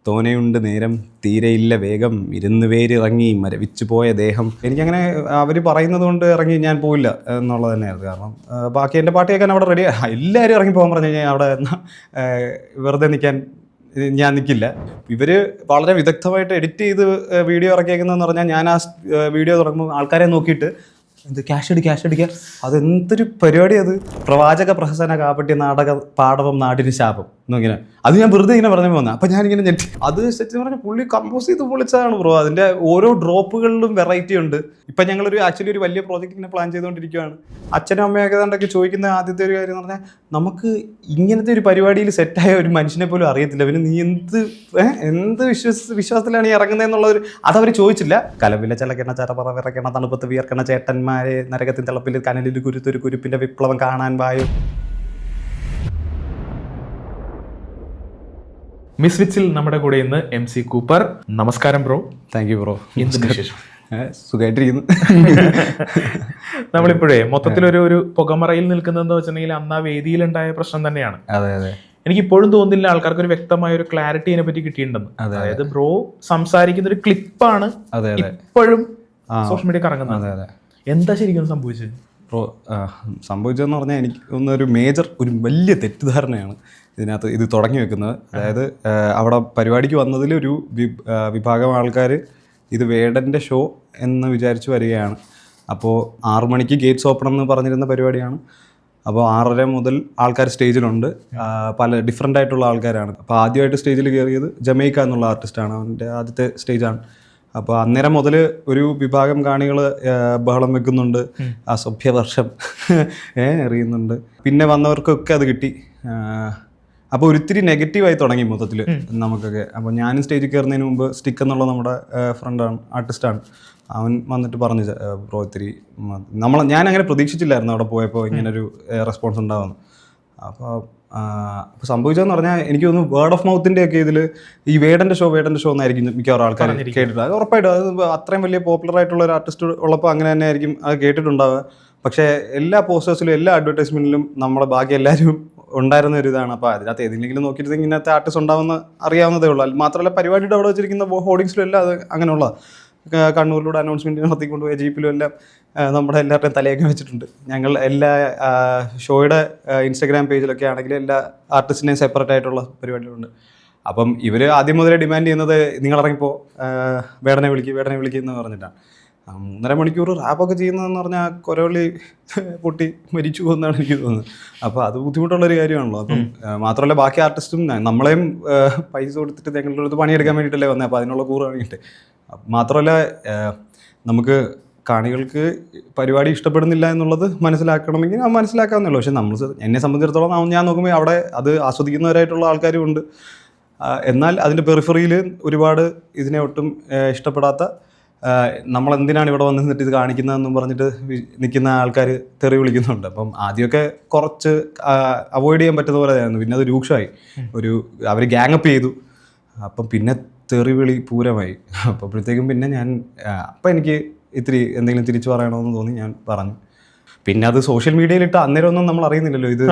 തോനെയുണ്ട് നേരം തീരെയില്ല വേഗം ഇരുന്ന് പേരിറങ്ങി മരവിച്ചു പോയ ദേഹം. എനിക്കങ്ങനെ അവർ പറയുന്നത് കൊണ്ട് ഇറങ്ങി ഞാൻ പോയില്ല എന്നുള്ളത് തന്നെയായിരുന്നു. കാരണം ബാക്കി എൻ്റെ പാട്ട് കേൾക്കാൻ അവിടെ റെഡി, എല്ലാവരും ഇറങ്ങി പോകാൻ പറഞ്ഞു കഴിഞ്ഞാൽ അവിടെ വെറുതെ നിൽക്കാൻ ഞാൻ നിൽക്കില്ല. ഇവർ വളരെ വിദഗ്ധമായിട്ട് എഡിറ്റ് ചെയ്ത് വീഡിയോ ഇറക്കിയേക്കുന്നതെന്ന് പറഞ്ഞാൽ ഞാൻ ആ വീഡിയോ തുടങ്ങുമ്പോൾ ആൾക്കാരെ നോക്കിയിട്ട് എന്ത് ക്യാഷ് അടിക്കുക, അതെന്തൊരു പരിപാടി. അത് പ്രവാചക പ്രഹസന കാപ്പട്ടി നാടക പാടവം നാടിന് ശാപം എന്നിങ്ങനെ അത് ഞാൻ വെറുതെ ഇങ്ങനെ പറഞ്ഞു പോകുന്നത്. അപ്പം ഞാനിങ്ങനെ ഞെട്ടി. അത് ശരിക്കും പറഞ്ഞാൽ പുള്ളി കമ്പോസ് ചെയ്ത് പൊളിച്ചതാണ് ബ്രോ. അതിൻ്റെ ഓരോ ഡ്രോപ്പുകളിലും വെറൈറ്റി ഉണ്ട്. ഇപ്പം ഞങ്ങളൊരു ആക്ച്വലി ഒരു വലിയ പ്രോജക്റ്റ് ഇങ്ങനെ പ്ലാൻ ചെയ്തുകൊണ്ടിരിക്കുകയാണ്. അച്ഛനും അമ്മയൊക്കെ കണ്ടൊക്കെ ചോദിക്കുന്ന ആദ്യത്തെ ഒരു കാര്യം എന്ന് പറഞ്ഞാൽ, നമുക്ക് ഇങ്ങനത്തെ ഒരു പരിപാടിയിൽ സെറ്റായ ഒരു മനുഷ്യനെ പോലും അറിയത്തില്ല, പിന്നെ നീ എന്ത് വിശ്വാസത്തിലാണ് ഈ ഇറങ്ങുന്നതെന്നുള്ളൊരു അതവർ ചോദിച്ചില്ല. കലവില ചിലക്കണ ചരപറ വിറക്കണ തണുപ്പത്ത് വിയർക്കണ ചേട്ടന്മാരെ നരകത്തിൻ തിളപ്പിൽ കനലിൽ കുരുത്തൊരു കുരുപ്പിന്റെ വിപ്ലവം കാണാൻ വായു. മിസ് വിറ്റ്സിൽ നമ്മുടെ കൂടെ ഇന്ന് MC കൂപ്പർ. നമസ്കാരം ബ്രോ. Thank you bro. എന്ത് വിശേഷം? സുഖമായിട്ടിരിക്കുന്നു. നമ്മളിപ്പോഴേ മൊത്തത്തിലൊരു പുകമറയിൽ നിൽക്കുന്നതെന്ന് വെച്ചിട്ടുണ്ടെങ്കിൽ അന്ന് ആ വേദിയിലുണ്ടായ പ്രശ്നം തന്നെയാണ്. അതെ അതെ, എനിക്ക് ഇപ്പോഴും തോന്നുന്നില്ല ആൾക്കാർക്ക് ഒരു വ്യക്തമായ ഒരു ക്ലാരിറ്റി ഇതിനെ പറ്റി കിട്ടിയിട്ടുണ്ടെന്ന്. അതായത് ബ്രോ സംസാരിക്കുന്ന ഒരു ക്ലിപ്പാണ് ഇപ്പോഴും സോഷ്യൽ മീഡിയ കറങ്ങുന്നത്. അതെ അതെ. എന്താ ശരിക്കും സംഭവിച്ചത് ബ്രോ? സംഭവിച്ചതെന്ന് പറഞ്ഞാൽ എനിക്ക് ഒരു വലിയ തെറ്റിദ്ധാരണയാണ് ഇതിനകത്ത് ഇത് തുടങ്ങി വെക്കുന്നത്. അതായത് അവിടെ പരിപാടിക്ക് വന്നതിൽ ഒരു വിഭാഗം ആൾക്കാർ ഇത് വേടൻ്റെ ഷോ എന്ന് വിചാരിച്ച് വരികയാണ്. അപ്പോൾ 6 മണിക്ക് ഗേറ്റ്സ് ഓപ്പൺ എന്ന് പറഞ്ഞിരുന്ന പരിപാടിയാണ്. അപ്പോൾ 6:30 മുതൽ ആൾക്കാർ സ്റ്റേജിലുണ്ട്. പല ഡിഫറെൻ്റ് ആയിട്ടുള്ള ആൾക്കാരാണ്. അപ്പോൾ ആദ്യമായിട്ട് സ്റ്റേജിൽ കയറിയത് ജമൈക്ക എന്നുള്ള ആർട്ടിസ്റ്റാണ്. അവൻ്റെ ആദ്യത്തെ സ്റ്റേജാണ്. അപ്പോൾ അന്നേരം മുതൽ ഒരു വിഭാഗം കാണികൾ ബഹളം വെക്കുന്നുണ്ട്, അസഭ്യവർഷം എറിയുന്നുണ്ട്. പിന്നെ വന്നവർക്കൊക്കെ അത് കിട്ടി. അപ്പോൾ ഒരിത്തിരി നെഗറ്റീവായി തുടങ്ങി മൊത്തത്തിൽ നമുക്കൊക്കെ. അപ്പോൾ ഞാനും സ്റ്റേജിൽ കയറുന്നതിന് മുമ്പ് സ്റ്റിക്ക് എന്നുള്ള നമ്മുടെ ഫ്രണ്ടാണ്, ആർട്ടിസ്റ്റാണ്, അവൻ വന്നിട്ട് പറഞ്ഞു, ബ്രോ ഇത്തിരി ഞാൻ അങ്ങനെ പ്രതീക്ഷിച്ചില്ലായിരുന്നു അവിടെ പോയപ്പോൾ ഇങ്ങനൊരു റെസ്പോൺസ് ഉണ്ടാവുന്നു. അപ്പോൾ സംഭവിച്ചതെന്ന് പറഞ്ഞാൽ എനിക്ക് തോന്നുന്നു വേർഡ് ഓഫ് മൗത്തിൻ്റെ ഒക്കെ ഇതിൽ ഈ വേടൻ്റെ ഷോ എന്നായിരിക്കും മിക്കവാറും ആൾക്കാർ കേട്ടിട്ട്. അത് ഉറപ്പായിട്ടും അത് അത്രയും വലിയ പോപ്പുലർ ആയിട്ടുള്ള ഒരു ആർട്ടിസ്റ്റ് ഉള്ളപ്പോൾ അങ്ങനെ തന്നെ ആയിരിക്കും അത് കേട്ടിട്ടുണ്ടാവുക. പക്ഷേ എല്ലാ പോസ്റ്റേഴ്സിലും എല്ലാ അഡ്വർടൈസ്മെൻറ്റിലും നമ്മുടെ ബാക്കി എല്ലാവരും ഉണ്ടായിരുന്ന ഒരു ഇതാണ്. അപ്പോൾ അതിനകത്ത് ഏതെങ്കിലും നോക്കിയിട്ട് ഇങ്ങനത്തെ ആർട്ടിസ്റ്റ് ഉണ്ടാവുന്ന അറിയാവുന്നതേ ഉള്ളൂ. മാത്രമല്ല പരിപാടിയുടെ അവിടെ വെച്ചിരിക്കുന്ന ഹോർഡിങ്സിലും എല്ലാം അത് അങ്ങനെയുള്ള കണ്ണൂരിലൂടെ അനൗൺസ്മെൻറ്റ് നടത്തിക്കൊണ്ട് പോയ ജീപ്പിലും എല്ലാം നമ്മുടെ എല്ലാവരുടെയും തലയൊക്കെ വെച്ചിട്ടുണ്ട്. ഞങ്ങൾ എല്ലാ ഷോയുടെ ഇൻസ്റ്റാഗ്രാം പേജിലൊക്കെ ആണെങ്കിൽ എല്ലാ ആർട്ടിസ്റ്റിനെയും സെപ്പറേറ്റ് ആയിട്ടുള്ള പരിപാടികളുണ്ട്. അപ്പം ഇവർ ആദ്യം മുതലേ ഡിമാൻഡ് ചെയ്യുന്നത് നിങ്ങൾ ഇറങ്ങിപ്പോൾ വേടനെ വിളിക്കുക എന്ന് പറഞ്ഞിട്ടാണ്. 1.5 മണിക്കൂർ റാപ്പൊക്കെ ചെയ്യുന്നതെന്ന് പറഞ്ഞാൽ കൊരവള്ളി പൊട്ടി മരിച്ചു പോകുന്നതാണ് എനിക്ക് തോന്നുന്നത്. അപ്പോൾ അത് ബുദ്ധിമുട്ടുള്ളൊരു കാര്യമാണല്ലോ. അപ്പം മാത്രമല്ല ബാക്കി ആർട്ടിസ്റ്റും നമ്മളെയും പൈസ കൊടുത്തിട്ട് ഞങ്ങളുടെ അടുത്ത് പണിയെടുക്കാൻ വേണ്ടിയിട്ടല്ലേ വന്നത്. അപ്പോൾ അതിനുള്ള കൂറ് വേണ്ടിയിട്ട്. മാത്രമല്ല നമുക്ക് കാണികൾക്ക് പരിപാടി ഇഷ്ടപ്പെടുന്നില്ല എന്നുള്ളത് മനസ്സിലാക്കണമെങ്കിൽ അത് മനസ്സിലാക്കാവുന്നേ. പക്ഷേ എന്നെ സംബന്ധിച്ചിടത്തോളം ഞാൻ നോക്കുമ്പോൾ അവിടെ അത് ആസ്വദിക്കുന്നവരായിട്ടുള്ള ആൾക്കാരും ഉണ്ട്. എന്നാൽ അതിൻ്റെ പെറിഫറിയിൽ ഒരുപാട് ഇതിനെ ഒട്ടും ഇഷ്ടപ്പെടാത്ത, നമ്മളെന്തിനാണ് ഇവിടെ വന്ന് നിന്നിട്ട് ഇത് കാണിക്കുന്നതെന്നും പറഞ്ഞിട്ട് നിൽക്കുന്ന ആൾക്കാർ തെറി വിളിക്കുന്നുണ്ട്. അപ്പം ആദ്യമൊക്കെ കുറച്ച് അവോയ്ഡ് ചെയ്യാൻ പറ്റുന്ന പോലെ ആയിരുന്നു. പിന്നെ അത് രൂക്ഷമായി. അവർ ഗ്യാങ്ങപ്പ് ചെയ്തു. അപ്പം പിന്നെ തെറി വിളി പൂരമായി. അപ്പോഴത്തേക്കും പിന്നെ അപ്പം എനിക്ക് ഇത്തിരി എന്തെങ്കിലും തിരിച്ചു പറയണമെന്ന് തോന്നി, ഞാൻ പറഞ്ഞു. പിന്നെ അത് സോഷ്യൽ മീഡിയയിലിട്ട് അന്നേരം ഒന്നും നമ്മൾ അറിയുന്നില്ലല്ലോ ഇത്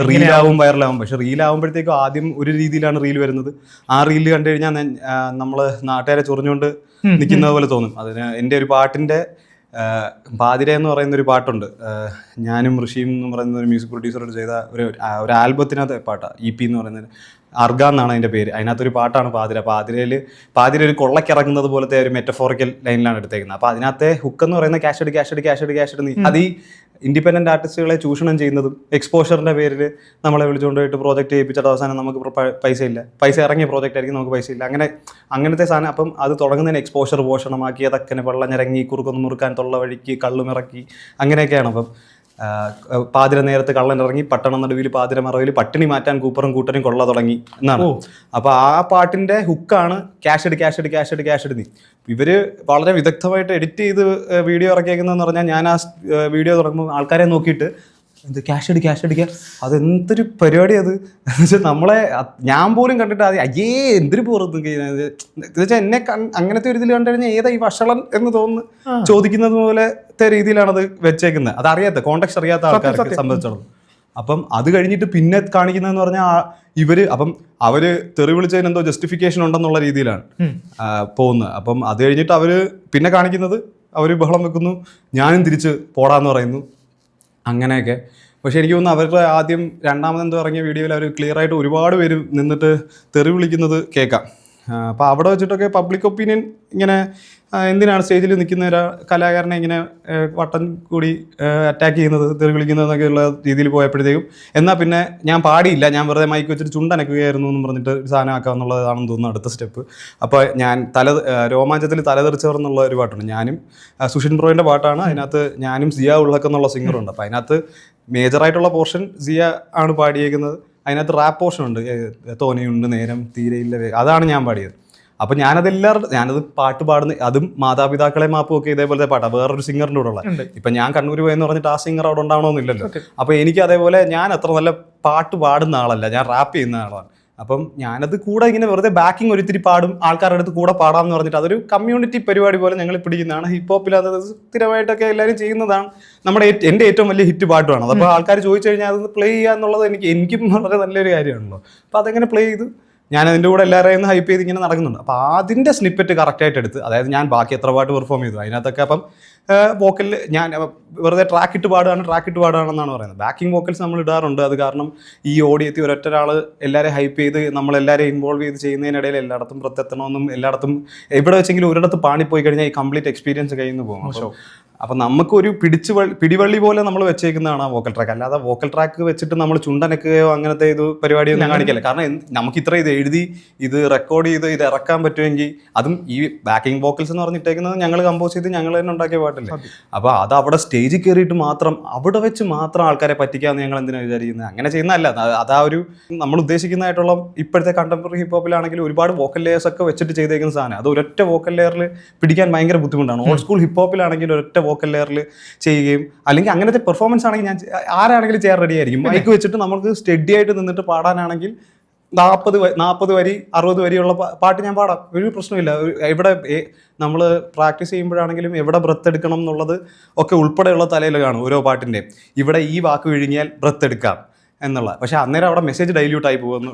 റീലാവും വൈറലാവും. പക്ഷെ റീലാവുമ്പോഴത്തേക്കും ആദ്യം ഒരു രീതിയിലാണ് റീൽ വരുന്നത്. ആ റീല് കണ്ടു കഴിഞ്ഞാൽ നമ്മൾ നാട്ടുകാരെ ചൊറിഞ്ഞുകൊണ്ട് നിൽക്കുന്നത് പോലെ തോന്നും. അതിന് എൻ്റെ ഒരു പാട്ടിൻ്റെ പാതിര എന്ന് പറയുന്ന ഒരു പാട്ടുണ്ട്, ഞാനും ഋഷിയും എന്ന് പറയുന്ന ഒരു മ്യൂസിക് പ്രൊഡ്യൂസറോട് ചെയ്ത ഒരു ആൽബത്തിനകത്ത് പാട്ടാണ്, EP എന്ന് പറയുന്നത്. അർഗ എന്നാണ് അതിൻ്റെ പേര്. അതിനകത്തൊരു പാട്ടാണ് പാതിര. പാതിര ഒരു കൊള്ളക്കിറങ്ങുന്നത് പോലത്തെ ഒരു മെറ്റഫോറിക്കൽ ലൈനിലാണ് എടുത്തേക്കുന്നത്. അപ്പോൾ അതിനകത്തെ ഹുക്ക് എന്ന് പറയുന്ന ക്യാഷ് അടി അത് ഈ ഇൻഡിപെൻഡൻറ്റ് ആർട്ടിസ്റ്റുകളെ ചൂഷണം ചെയ്യുന്നതും എക്സ്പോഷറിൻ്റെ പേരിൽ നമ്മളെ വിളിച്ചുകൊണ്ട് പോയിട്ട് പ്രോജക്റ്റ് ചെയ്യിപ്പിച്ചിട്ട് അവസാനം നമുക്ക് പൈസ ഇറങ്ങിയ പ്രോജക്റ്റ് ആയിരിക്കും, നമുക്ക് പൈസ ഇല്ല, അങ്ങനത്തെ സാധനം. അപ്പം അത് തുടങ്ങുന്നതിന് എക്സ്പോഷർ പോഷണമാക്കി അതൊക്കെ വെള്ളഞ്ഞിറങ്ങി കുറുക്കൊന്ന് മുറുക്കാൻ തൊള്ള വഴിക്ക് കള്ളുമിറക്കി അങ്ങനെയൊക്കെയാണ്. അപ്പം പാതിര നേരത്ത് കള്ളനിറങ്ങി പട്ടണം നടുവിൽ പാതിര മറവിൽ പട്ടിണി മാറ്റാൻ കൂപ്പറും കൂട്ടനും കൊള്ള തുടങ്ങി എന്നാണ്. അപ്പോൾ ആ പാട്ടിൻ്റെ ഹുക്കാണ് ക്യാഷ് അടി. ഇവർ വളരെ വിദഗ്ധമായിട്ട് എഡിറ്റ് ചെയ്ത് വീഡിയോ ഇറക്കിയേക്കുന്നതെന്ന് പറഞ്ഞാൽ ഞാൻ ആ വീഡിയോ തുടങ്ങുമ്പോൾ ആൾക്കാരെ നോക്കിയിട്ട് എന്ത് ക്യാഷ് അടിക്കുക, അതെന്തൊരു പരിപാടി അത് ഞാൻ പോലും കണ്ടിട്ട് അയ്യേ എന്തൊരു പുറത്ത് വെച്ചാൽ എന്നെ അങ്ങനത്തെ ഒരു ഇതിൽ കണ്ടു കഴിഞ്ഞാൽ ഏതാ ഈ വഷളൻ എന്ന് തോന്നുന്നു ചോദിക്കുന്നത് പോലത്തെ രീതിയിലാണ് അത് വെച്ചേക്കുന്നത്. അതറിയാത്ത കോണ്ടക്സ്റ്റ് അറിയാത്ത ആൾക്കാർക്ക് സംബന്ധിച്ചിടത്തോളം അപ്പം അത് കഴിഞ്ഞിട്ട് പിന്നെ കാണിക്കുന്നതെന്ന് പറഞ്ഞാൽ ഇവര് അപ്പം അവര് തെറി വിളിച്ചതിന് എന്തോ ജസ്റ്റിഫിക്കേഷൻ ഉണ്ടെന്നുള്ള രീതിയിലാണ് പോകുന്നത്. അപ്പം അത് കഴിഞ്ഞിട്ട് അവര് പിന്നെ കാണിക്കുന്നത് അവർ ബഹളം വെക്കുന്നു, ഞാനും തിരിച്ച് പോടാന്ന് പറയുന്നു, അങ്ങനെയൊക്കെ. പക്ഷെ എനിക്ക് തോന്നുന്നു അവരുടെ ആദ്യം രണ്ടാമതെന്തോ ഇറങ്ങിയ വീഡിയോയിൽ അവർ ക്ലിയർ ആയിട്ട് ഒരുപാട് പേര് നിന്നിട്ട് തെറി വിളിക്കുന്നത് കേൾക്കാം. അപ്പോൾ അവിടെ വെച്ചിട്ടൊക്കെ പബ്ലിക് ഒപ്പീനിയൻ ഇങ്ങനെ എന്തിനാണ് സ്റ്റേജിൽ നിൽക്കുന്ന ഒരു കലാകാരനെ ഇങ്ങനെ വട്ടം കൂടി അറ്റാക്ക് ചെയ്യുന്നത്, തെറി വിളിക്കുന്നതെന്നൊക്കെയുള്ള രീതിയിൽ പോയപ്പോഴത്തേക്കും എന്നാൽ പിന്നെ ഞാൻ പാടിയില്ല, ഞാൻ വെറുതെ മൈക്ക് വെച്ചിട്ട് ചുണ്ടനക്കുകയായിരുന്നു എന്ന് പറഞ്ഞിട്ട് ഒരു സാധനം ആക്കുക എന്നുള്ളതാണെന്ന് തോന്നുന്നു അടുത്ത സ്റ്റെപ്പ്. അപ്പോൾ ഞാൻ രോമാഞ്ചത്തിൽ തലതെറിച്ചവർ എന്നുള്ള ഒരു പാട്ടുണ്ട്, ഞാനും സുഷിൻ ബ്രോയിൻ്റെ പാട്ടാണ്. അതിനകത്ത് ഞാനും സിയ ഉള്ളക്ക് എന്നുള്ള സിംഗറുണ്ട്. അപ്പോൾ അതിനകത്ത് മേജറായിട്ടുള്ള പോർഷൻ സിയ ആണ് പാടിയേക്കുന്നത്. അതിനകത്ത് റാപ്പ് പോർഷൻ ഉണ്ട്, തോനെയുണ്ട് നേരം തീരെയില്ല, അതാണ് ഞാൻ പാടിയത്. അപ്പം ഞാനത് പാട്ട് പാടുന്ന അതും മാതാപിതാക്കളെ മാപ്പും ഒക്കെ ഇതേപോലത്തെ പാട്ടാണ്, വേറൊരു സിംഗറിൻ്റെ കൂടെ ഉള്ള. ഇപ്പം ഞാൻ കണ്ണൂർ പോയെന്ന് പറഞ്ഞിട്ട് ആ സിംഗർ അവിടെ ഉണ്ടാവണമെന്നില്ലല്ലോ. അപ്പോൾ എനിക്ക് അതേപോലെ ഞാൻ അത്ര നല്ല പാട്ട് പാടുന്ന ആളല്ല, ഞാൻ റാപ്പ് ചെയ്യുന്ന ആളാണ്. അപ്പം ഞാനത് കൂടെ ഇങ്ങനെ വെറുതെ ബാക്കിങ് ഒരിത്തിരി പാടും, ആൾക്കാരുടെ അടുത്ത് കൂടെ പാടാമെന്ന് പറഞ്ഞിട്ട് അതൊരു കമ്മ്യൂണിറ്റി പരിപാടി പോലെ ഞങ്ങൾ പിടിക്കുന്നതാണ്. ഹിപ്പ് ഹോപ്പിൽ അത് സ്ഥിരമായിട്ടൊക്കെ എല്ലാവരും ചെയ്യുന്നതാണ്. എൻ്റെ ഏറ്റവും വലിയ ഹിറ്റ് പാട്ടുമാണ്. അതപ്പോൾ ആൾക്കാർ ചോദിച്ചു കഴിഞ്ഞാൽ അത് പ്ലേ ചെയ്യുക എന്നുള്ളത് എനിക്കും വളരെ നല്ലൊരു കാര്യമാണല്ലോ. അപ്പോൾ അതെങ്ങനെ പ്ലേ ചെയ്തു, ഞാൻ അതിൻ്റെ കൂടെ എല്ലാവരെയും ഹൈപ്പ് ചെയ്ത് ഇങ്ങനെ നടക്കുന്നുണ്ട്. അപ്പോൾ അതിൻ്റെ സ്നിപ്പറ്റ് കറക്റ്റായിട്ട് എടുത്ത്, അതായത് ഞാൻ ബാക്കി എത്ര പാട്ട് പെർഫോം ചെയ്തു അതിനകത്തൊക്കെ അപ്പം വോക്കലിൽ ഞാൻ വെറുതെ ട്രാക്ക് ഇട്ട് പാടുകയാണെന്നാണ് പറയുന്നത്. ബാക്കിംഗ് വോക്കൽസ് നമ്മൾ ഇടാറുണ്ട്. അത് കാരണം ഈ ഓഡിയത്തിൽ ഒരൊറ്റ ഒരാൾ എല്ലാവരെയും ഹൈപ്പ് ചെയ്ത് നമ്മളെല്ലാവരെയും ഇൻവോൾവ് ചെയ്ത് ചെയ്യുന്നതിനിടയിൽ എല്ലായിടത്തും പുറത്തെത്തണമെന്നും എല്ലായിടത്തും എവിടെ വെച്ചെങ്കിലും ഒരിടത്ത് പാണിപ്പോയി കഴിഞ്ഞാൽ ഈ കംപ്ലീറ്റ് എക്സ്പീരിയൻസ് കയ്യിൽ നിന്ന് പോകും. അപ്പം നമുക്കൊരു പിടിവള്ളി പോലെ നമ്മൾ വെച്ചേക്കുന്നതാണ് ആ വോക്കൽ ട്രാക്ക്. അല്ലാതെ വോക്കൽ ട്രാക്ക് വെച്ചിട്ട് നമ്മൾ ചുണ്ടനക്കുകയോ അങ്ങനത്തെ ഇത് പരിപാടിയൊന്നും കാണിക്കില്ല. കാരണം നമുക്ക് ഇത്ര ഇത് എഴുതി ഇത് റെക്കോർഡ് ചെയ്ത് ഇത് ഇറക്കാൻ പറ്റുമെങ്കിൽ, അതും ഈ ബാക്കിംഗ് വോക്കൽസ് എന്ന് പറഞ്ഞിട്ടേക്കുന്നത് ഞങ്ങൾ കമ്പോസ് ചെയ്ത് ഞങ്ങൾ തന്നെ ഉണ്ടാക്കിയ പാട്ടല്ലേ. അപ്പോൾ അത് അവിടെ സ്റ്റേജിൽ കയറിയിട്ട് മാത്രം അവിടെ വെച്ച് മാത്രം ആൾക്കാരെ പറ്റിക്കാമെന്ന് ഞങ്ങൾ എന്തിനാണ് വിചാരിക്കുന്നത്? അങ്ങനെ ചെയ്യുന്നതല്ല. അതാ ഒരു നമ്മൾ ഉദ്ദേശിക്കുന്നതായിട്ടുള്ള ഇപ്പോഴത്തെ കണ്ടംപററി ഹിപ്പ് ഹോപ്പിലാണെങ്കിൽ ഒരുപാട് വോക്കൽ ലെയേഴ്സ് ഒക്കെ വെച്ചിട്ട് ചെയ്തേക്കുന്ന സാധനം. അത് ഒരൊറ്റ വോക്കൽ ലെയറിൽ പിടിക്കാൻ ഭയങ്കര ബുദ്ധിമുട്ടാണ്. ഓൾഡ് സ്കൂൾ ഹിപ്പ് ഹോപ്പിലാണെങ്കിൽ ഒരൊറ്റ വോക്കൽ ലെയറിൽ ചെയ്യുകയും, അല്ലെങ്കിൽ അങ്ങനത്തെ പെർഫോമൻസ് ആണെങ്കിൽ ഞാൻ ആരാണെങ്കിലും ചെയ്യാൻ റെഡി ആയിരിക്കും. മൈക്ക് വെച്ചിട്ട് നമുക്ക് സ്റ്റഡി ആയിട്ട് നിന്നിട്ട് പാടാനാണെങ്കിൽ 40 വരി 60 വരിയുള്ള പാട്ട് ഞാൻ പാടാം, ഒരു പ്രശ്നമില്ല. എവിടെ നമ്മൾ പ്രാക്ടീസ് ചെയ്യുമ്പോഴാണെങ്കിലും എവിടെ ബ്രത്ത് എടുക്കണം എന്നുള്ളത് ഒക്കെ ഉൾപ്പെടെയുള്ള തലയിൽ കാണും ഓരോ പാട്ടിൻ്റെയും. ഇവിടെ ഈ വാക്ക് വിഴുങ്ങിയാൽ ബ്രത്ത് എടുക്കാം എന്നുള്ള, പക്ഷെ അന്നേരം അവിടെ മെസ്സേജ് ഡൈല്യൂട്ട് ആയി പോകുന്നു.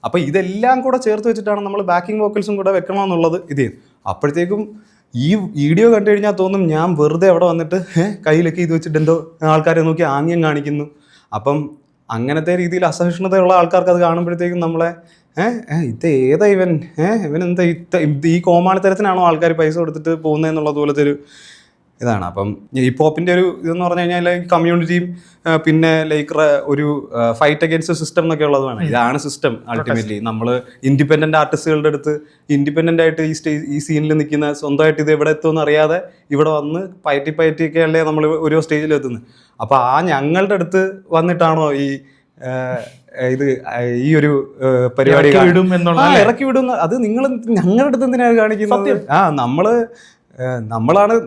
അപ്പോൾ ഇതെല്ലാം കൂടെ ചേർത്ത് വെച്ചിട്ടാണ് നമ്മൾ ബാക്കിംഗ് വോക്കൽസും കൂടെ വെക്കണമെന്നുള്ളത് ഇത്. അപ്പോഴത്തേക്കും ഈ വീഡിയോ കണ്ടു കഴിഞ്ഞാൽ തോന്നും ഞാൻ വെറുതെ അവിടെ വന്നിട്ട് കയ്യിലൊക്കെ ഇത് വെച്ചിട്ട് എന്തോ ആൾക്കാരെ നോക്കി ആംഗ്യം കാണിക്കുന്നു. അപ്പം അങ്ങനത്തെ രീതിയിൽ അസഹിഷ്ണുതയുള്ള ആൾക്കാർക്ക് അത് കാണുമ്പോഴത്തേക്കും നമ്മളെ ഇത് ഏതാ ഇവൻ എന്താ ഈ കോമാളിത്തരത്തിനാണോ ആൾക്കാർ പൈസ കൊടുത്തിട്ട് പോകുന്നതെന്നുള്ളത് പോലത്തെ ഒരു ഇതാണ്. അപ്പം ഹിപ്പ് ഹോപ്പിൻ്റെ ഒരു ഇതെന്ന് പറഞ്ഞു കഴിഞ്ഞാൽ കമ്മ്യൂണിറ്റിയും പിന്നെ ലൈക്ക് ഒരു ഫൈറ്റ് അഗേൻസ്റ്റ് സിസ്റ്റം എന്നൊക്കെ ഉള്ളതാണ്. ഇതാണ് സിസ്റ്റം അൾട്ടിമേറ്റ്ലി. നമ്മൾ ഇൻഡിപെൻഡൻ്റ് ആർട്ടിസ്റ്റുകളുടെ അടുത്ത് ഇൻഡിപെൻഡൻ്റ് ആയിട്ട് ഈ സീനിൽ നിൽക്കുന്ന സ്വന്തമായിട്ട് ഇത് എവിടെ എത്തുമെന്ന് അറിയാതെ ഇവിടെ വന്ന് പയറ്റിയൊക്കെ അല്ലേ നമ്മൾ ഓരോ സ്റ്റേജിൽ എത്തുന്നത്. അപ്പോൾ ഞങ്ങളുടെ അടുത്ത് വന്നിട്ടാണോ ഇത് ഈ ഒരു പരിപാടി ഇറക്കി വിടും? അത് നിങ്ങൾ ഞങ്ങളുടെ അടുത്ത് എന്തിനാണ് കാണിക്കുന്നത്?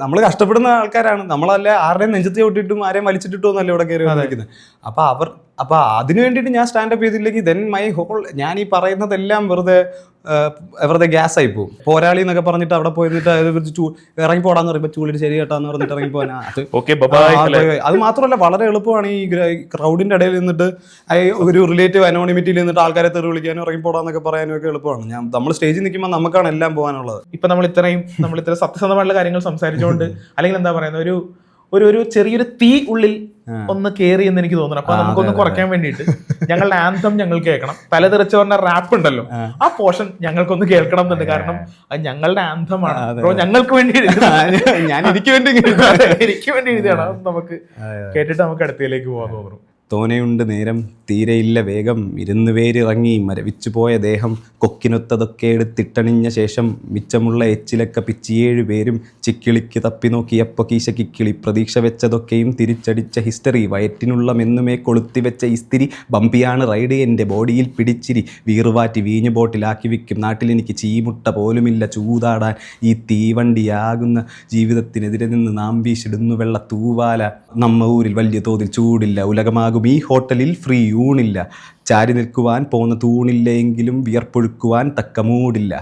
നമ്മൾ കഷ്ടപ്പെടുന്ന ആൾക്കാരാണ്. നമ്മളല്ല ആരുടെയും നെഞ്ചത്ത് ചവിട്ടിട്ടും ആരെയും വലിച്ചിട്ടിട്ടോ എന്നല്ല ഇവിടെ കയറി വന്നിരിക്കുന്നത്. അപ്പോൾ അതിനു വേണ്ടിയിട്ട് ഞാൻ സ്റ്റാൻഡപ്പ് ചെയ്തില്ലെങ്കിൽ ദെൻ മൈ ഹോൾ ഞാൻ ഈ പറയുന്നതെല്ലാം വെറുതെ ഗ്യാസ് ആയി പോകും. പോരാളി എന്നൊക്കെ പറഞ്ഞിട്ട് അവിടെ പോയിട്ട് ഇറങ്ങി പോടാന്ന് പറയുമ്പോൾ ചൂളിട്ട് ശരി കേട്ടാന്ന് പറഞ്ഞിട്ട് ഇറങ്ങി പോകാൻ അത് മാത്രമല്ല വളരെ എളുപ്പമാണ്. ഈ ക്രൗഡിന്റെ ഇടയിൽ നിന്നിട്ട് ഒരു റിലേറ്റീവ് അനോണിമിറ്റിയിൽ നിന്നിട്ട് ആൾക്കാരെ തെറി വിളിക്കാനും ഇറങ്ങി പോടാന്നൊക്കെ പറയാനും ഒക്കെ എളുപ്പമാണ്. നമ്മൾ സ്റ്റേജിൽ നിൽക്കുമ്പോൾ നമുക്കാണ് എല്ലാം പോകാനുള്ളത്. ഇപ്പൊ നമ്മൾ ഇത്ര സത്യസന്ധമായിട്ടുള്ള കാര്യങ്ങൾ സംസാരിച്ചുകൊണ്ട് അല്ലെങ്കിൽ എന്താ പറയുന്ന ഒരു ചെറിയൊരു തീ ഉള്ളിൽ ഒന്ന് കേറി എന്ന് എനിക്ക് തോന്നുന്നു. അപ്പൊ നമുക്കൊന്ന് കുറയ്ക്കാൻ വേണ്ടിയിട്ട് ഞങ്ങളുടെ ആന്തം ഞങ്ങൾ കേൾക്കണം. തലതെറിച്ചവരുടെ റാപ്പ് ഉണ്ടല്ലോ, ആ പോർഷൻ ഞങ്ങൾക്കൊന്ന് കേൾക്കണം എന്നുണ്ട്. കാരണം അത് ഞങ്ങളുടെ ആന്തമാണ്, ഞങ്ങൾക്ക് വേണ്ടി എനിക്ക് വേണ്ടി എഴുതിയാണ്. നമുക്ക് കേട്ടിട്ട് നമുക്ക് അടുത്തയിലേക്ക് പോകാൻ തോന്നുന്നു. തോനെയുണ്ട് നേരം തീരെയില്ല വേഗം ഇരുന്ന് വേരിറങ്ങി മരവിച്ചു പോയ ദേഹം കൊക്കിനൊത്തതൊക്കെ എടുത്തിട്ടണിഞ്ഞ ശേഷം മിച്ചമുള്ള എച്ചിലൊക്കെ പിച്ചിയേഴ് പേരും ചിക്കിളിക്ക് തപ്പി നോക്കിയപ്പോൾ കീശ കിക്കിളി പ്രതീക്ഷ വെച്ചതൊക്കെയും തിരിച്ചടിച്ച ഹിസ്റ്ററി വയറ്റിനുള്ള മെന്നുമേ കൊളുത്തി വെച്ച ഇസ്തിരി ബമ്പിയാണ് റൈഡ് എൻ്റെ ബോഡിയിൽ പിടിച്ചിരി വീറുവാറ്റി വീഞ്ഞു ബോട്ടിലാക്കി വിൽക്കും നാട്ടിലെനിക്ക് ചീമുട്ട പോലുമില്ല ചൂതാടാൻ ഈ തീവണ്ടിയാകുന്ന ജീവിതത്തിനെതിരെ നിന്ന് നാം വീശിടുന്നു വെള്ള തൂവാല നമ്മ ഊരിൽ വലിയ തോതിൽ ചൂടില്ല ഉലകമാകും ഈ ഹോട്ടലിൽ ഫ്രീ യൂണില്ല ചാരി നിൽക്കുവാൻ പോന്ന തൂണില്ലെങ്കിലും വിയർപ്പൊഴുക്കുവാൻ തക്ക മൂടില്ല.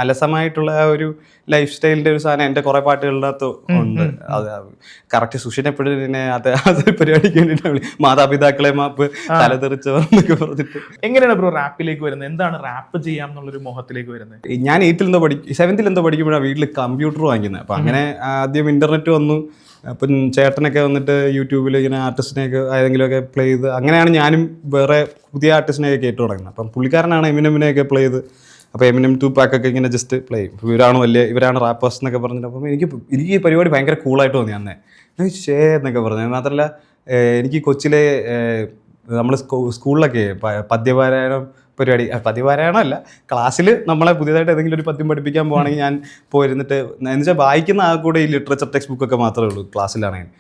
അലസമായിട്ടുള്ള ആ ഒരു ലൈഫ് സ്റ്റൈലിൻ്റെ ഒരു സാധനം എൻ്റെ കുറേ പാട്ടുകളുടെ അകത്ത് ഉണ്ട്. അത് കറക്റ്റ് സുഷിനെ പിന്നെ അത് പരിപാടിക്ക് വേണ്ടിയിട്ടാണ് മാതാപിതാക്കളെ മാപ്പ് തലതെറിച്ചവർ എന്നൊക്കെ പറഞ്ഞിട്ട്. എങ്ങനെയാണ് ബ്രോ റാപ്പിലേക്ക് വരുന്നത്? എന്താണ് റാപ്പ് ചെയ്യാം എന്നുള്ളൊരു മോഹത്തിലേക്ക് വരുന്നത്? ഞാൻ 7th എന്തോ പഠിക്കുമ്പോഴാണ് വീട്ടിൽ കമ്പ്യൂട്ടർ വാങ്ങിക്കുന്നത്. അപ്പം അങ്ങനെ ആദ്യം ഇൻ്റർനെറ്റ് വന്നു. അപ്പം ചേട്ടനൊക്കെ വന്നിട്ട് യൂട്യൂബിൽ ഇങ്ങനെ ആർട്ടിസ്റ്റിനെയൊക്കെ ഏതെങ്കിലുമൊക്കെ പ്ലേ ചെയ്ത് അങ്ങനെയാണ് ഞാനും വേറെ പുതിയ ആർട്ടിസ്റ്റിനെയൊക്കെ കേട്ടു തുടങ്ങുന്നത്. അപ്പം പുള്ളിക്കാരനാണ് എമിനെമിനെയൊക്കെ പ്ലേ ചെയ്ത്. അപ്പോൾ എമിനം 2 ഒക്കെ ഇങ്ങനെ ജസ്റ്റ് പ്ലേ ചെയ്യും. ഇവരാണ് റാപ്പേഴ്സ് എന്നൊക്കെ പറഞ്ഞിട്ട്. അപ്പം എനിക്ക് ഈ പരിപാടി ഭയങ്കര കൂളായിട്ട് തോന്നി അന്നേ. എന്നൊക്കെ പറഞ്ഞു. മാത്രമല്ല എനിക്ക് കൊച്ചിലെ നമ്മൾ സ്കൂളിലൊക്കെ പദ്യപാരായണം പരിപാടി, പദ്യപാരായണമല്ല, ക്ലാസ്സിൽ നമ്മളെ പുതിയതായിട്ട് ഏതെങ്കിലും ഒരു പദ്യം പഠിപ്പിക്കാൻ പോകുകയാണെങ്കിൽ ഞാൻ പോയിരുന്നിട്ട് എന്ന് വെച്ചാൽ വായിക്കുന്ന ആ കൂടെ ഈ ലിറ്ററേച്ചർ ടെക്സ്റ്റ് ബുക്കൊക്കെ മാത്രമേ ഉള്ളൂ ക്ലാസ്സിലാണെങ്കിൽ.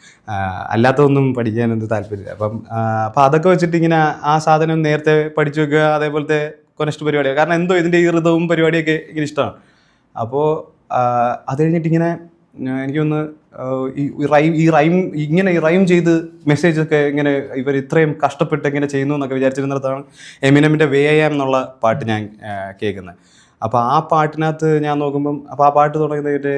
അല്ലാത്തതൊന്നും പഠിക്കാൻ എന്ത് താല്പര്യമില്ല. അപ്പം അതൊക്കെ വെച്ചിട്ട് ഇങ്ങനെ ആ സാധനം നേരത്തെ പഠിച്ചു വെക്കുക, അതേപോലത്തെ കൊനസ്റ്റ് പരിപാടിയാണ്. കാരണം എന്തോ ഇതിൻ്റെ ഈ ഋതവും പരിപാടിയൊക്കെ ഇങ്ങനെ ഇഷ്ടമാണ്. അപ്പോൾ അത് കഴിഞ്ഞിട്ട് ഇങ്ങനെ എനിക്കൊന്ന് ഈ റൈം ചെയ്ത് മെസ്സേജൊക്കെ ഇങ്ങനെ ഇവർ ഇത്രയും കഷ്ടപ്പെട്ട് ഇങ്ങനെ ചെയ്യുന്നു എന്നൊക്കെ വിചാരിച്ചിരുന്നിടത്താണ് എമിനെമിൻ്റെ വേ ഐ ആം എന്നുള്ള പാട്ട് ഞാൻ കേൾക്കുന്നത്. അപ്പോൾ ആ പാട്ടിനകത്ത് ഞാൻ നോക്കുമ്പം അപ്പോൾ ആ പാട്ട് തുടങ്ങുന്നതിൻ്റെ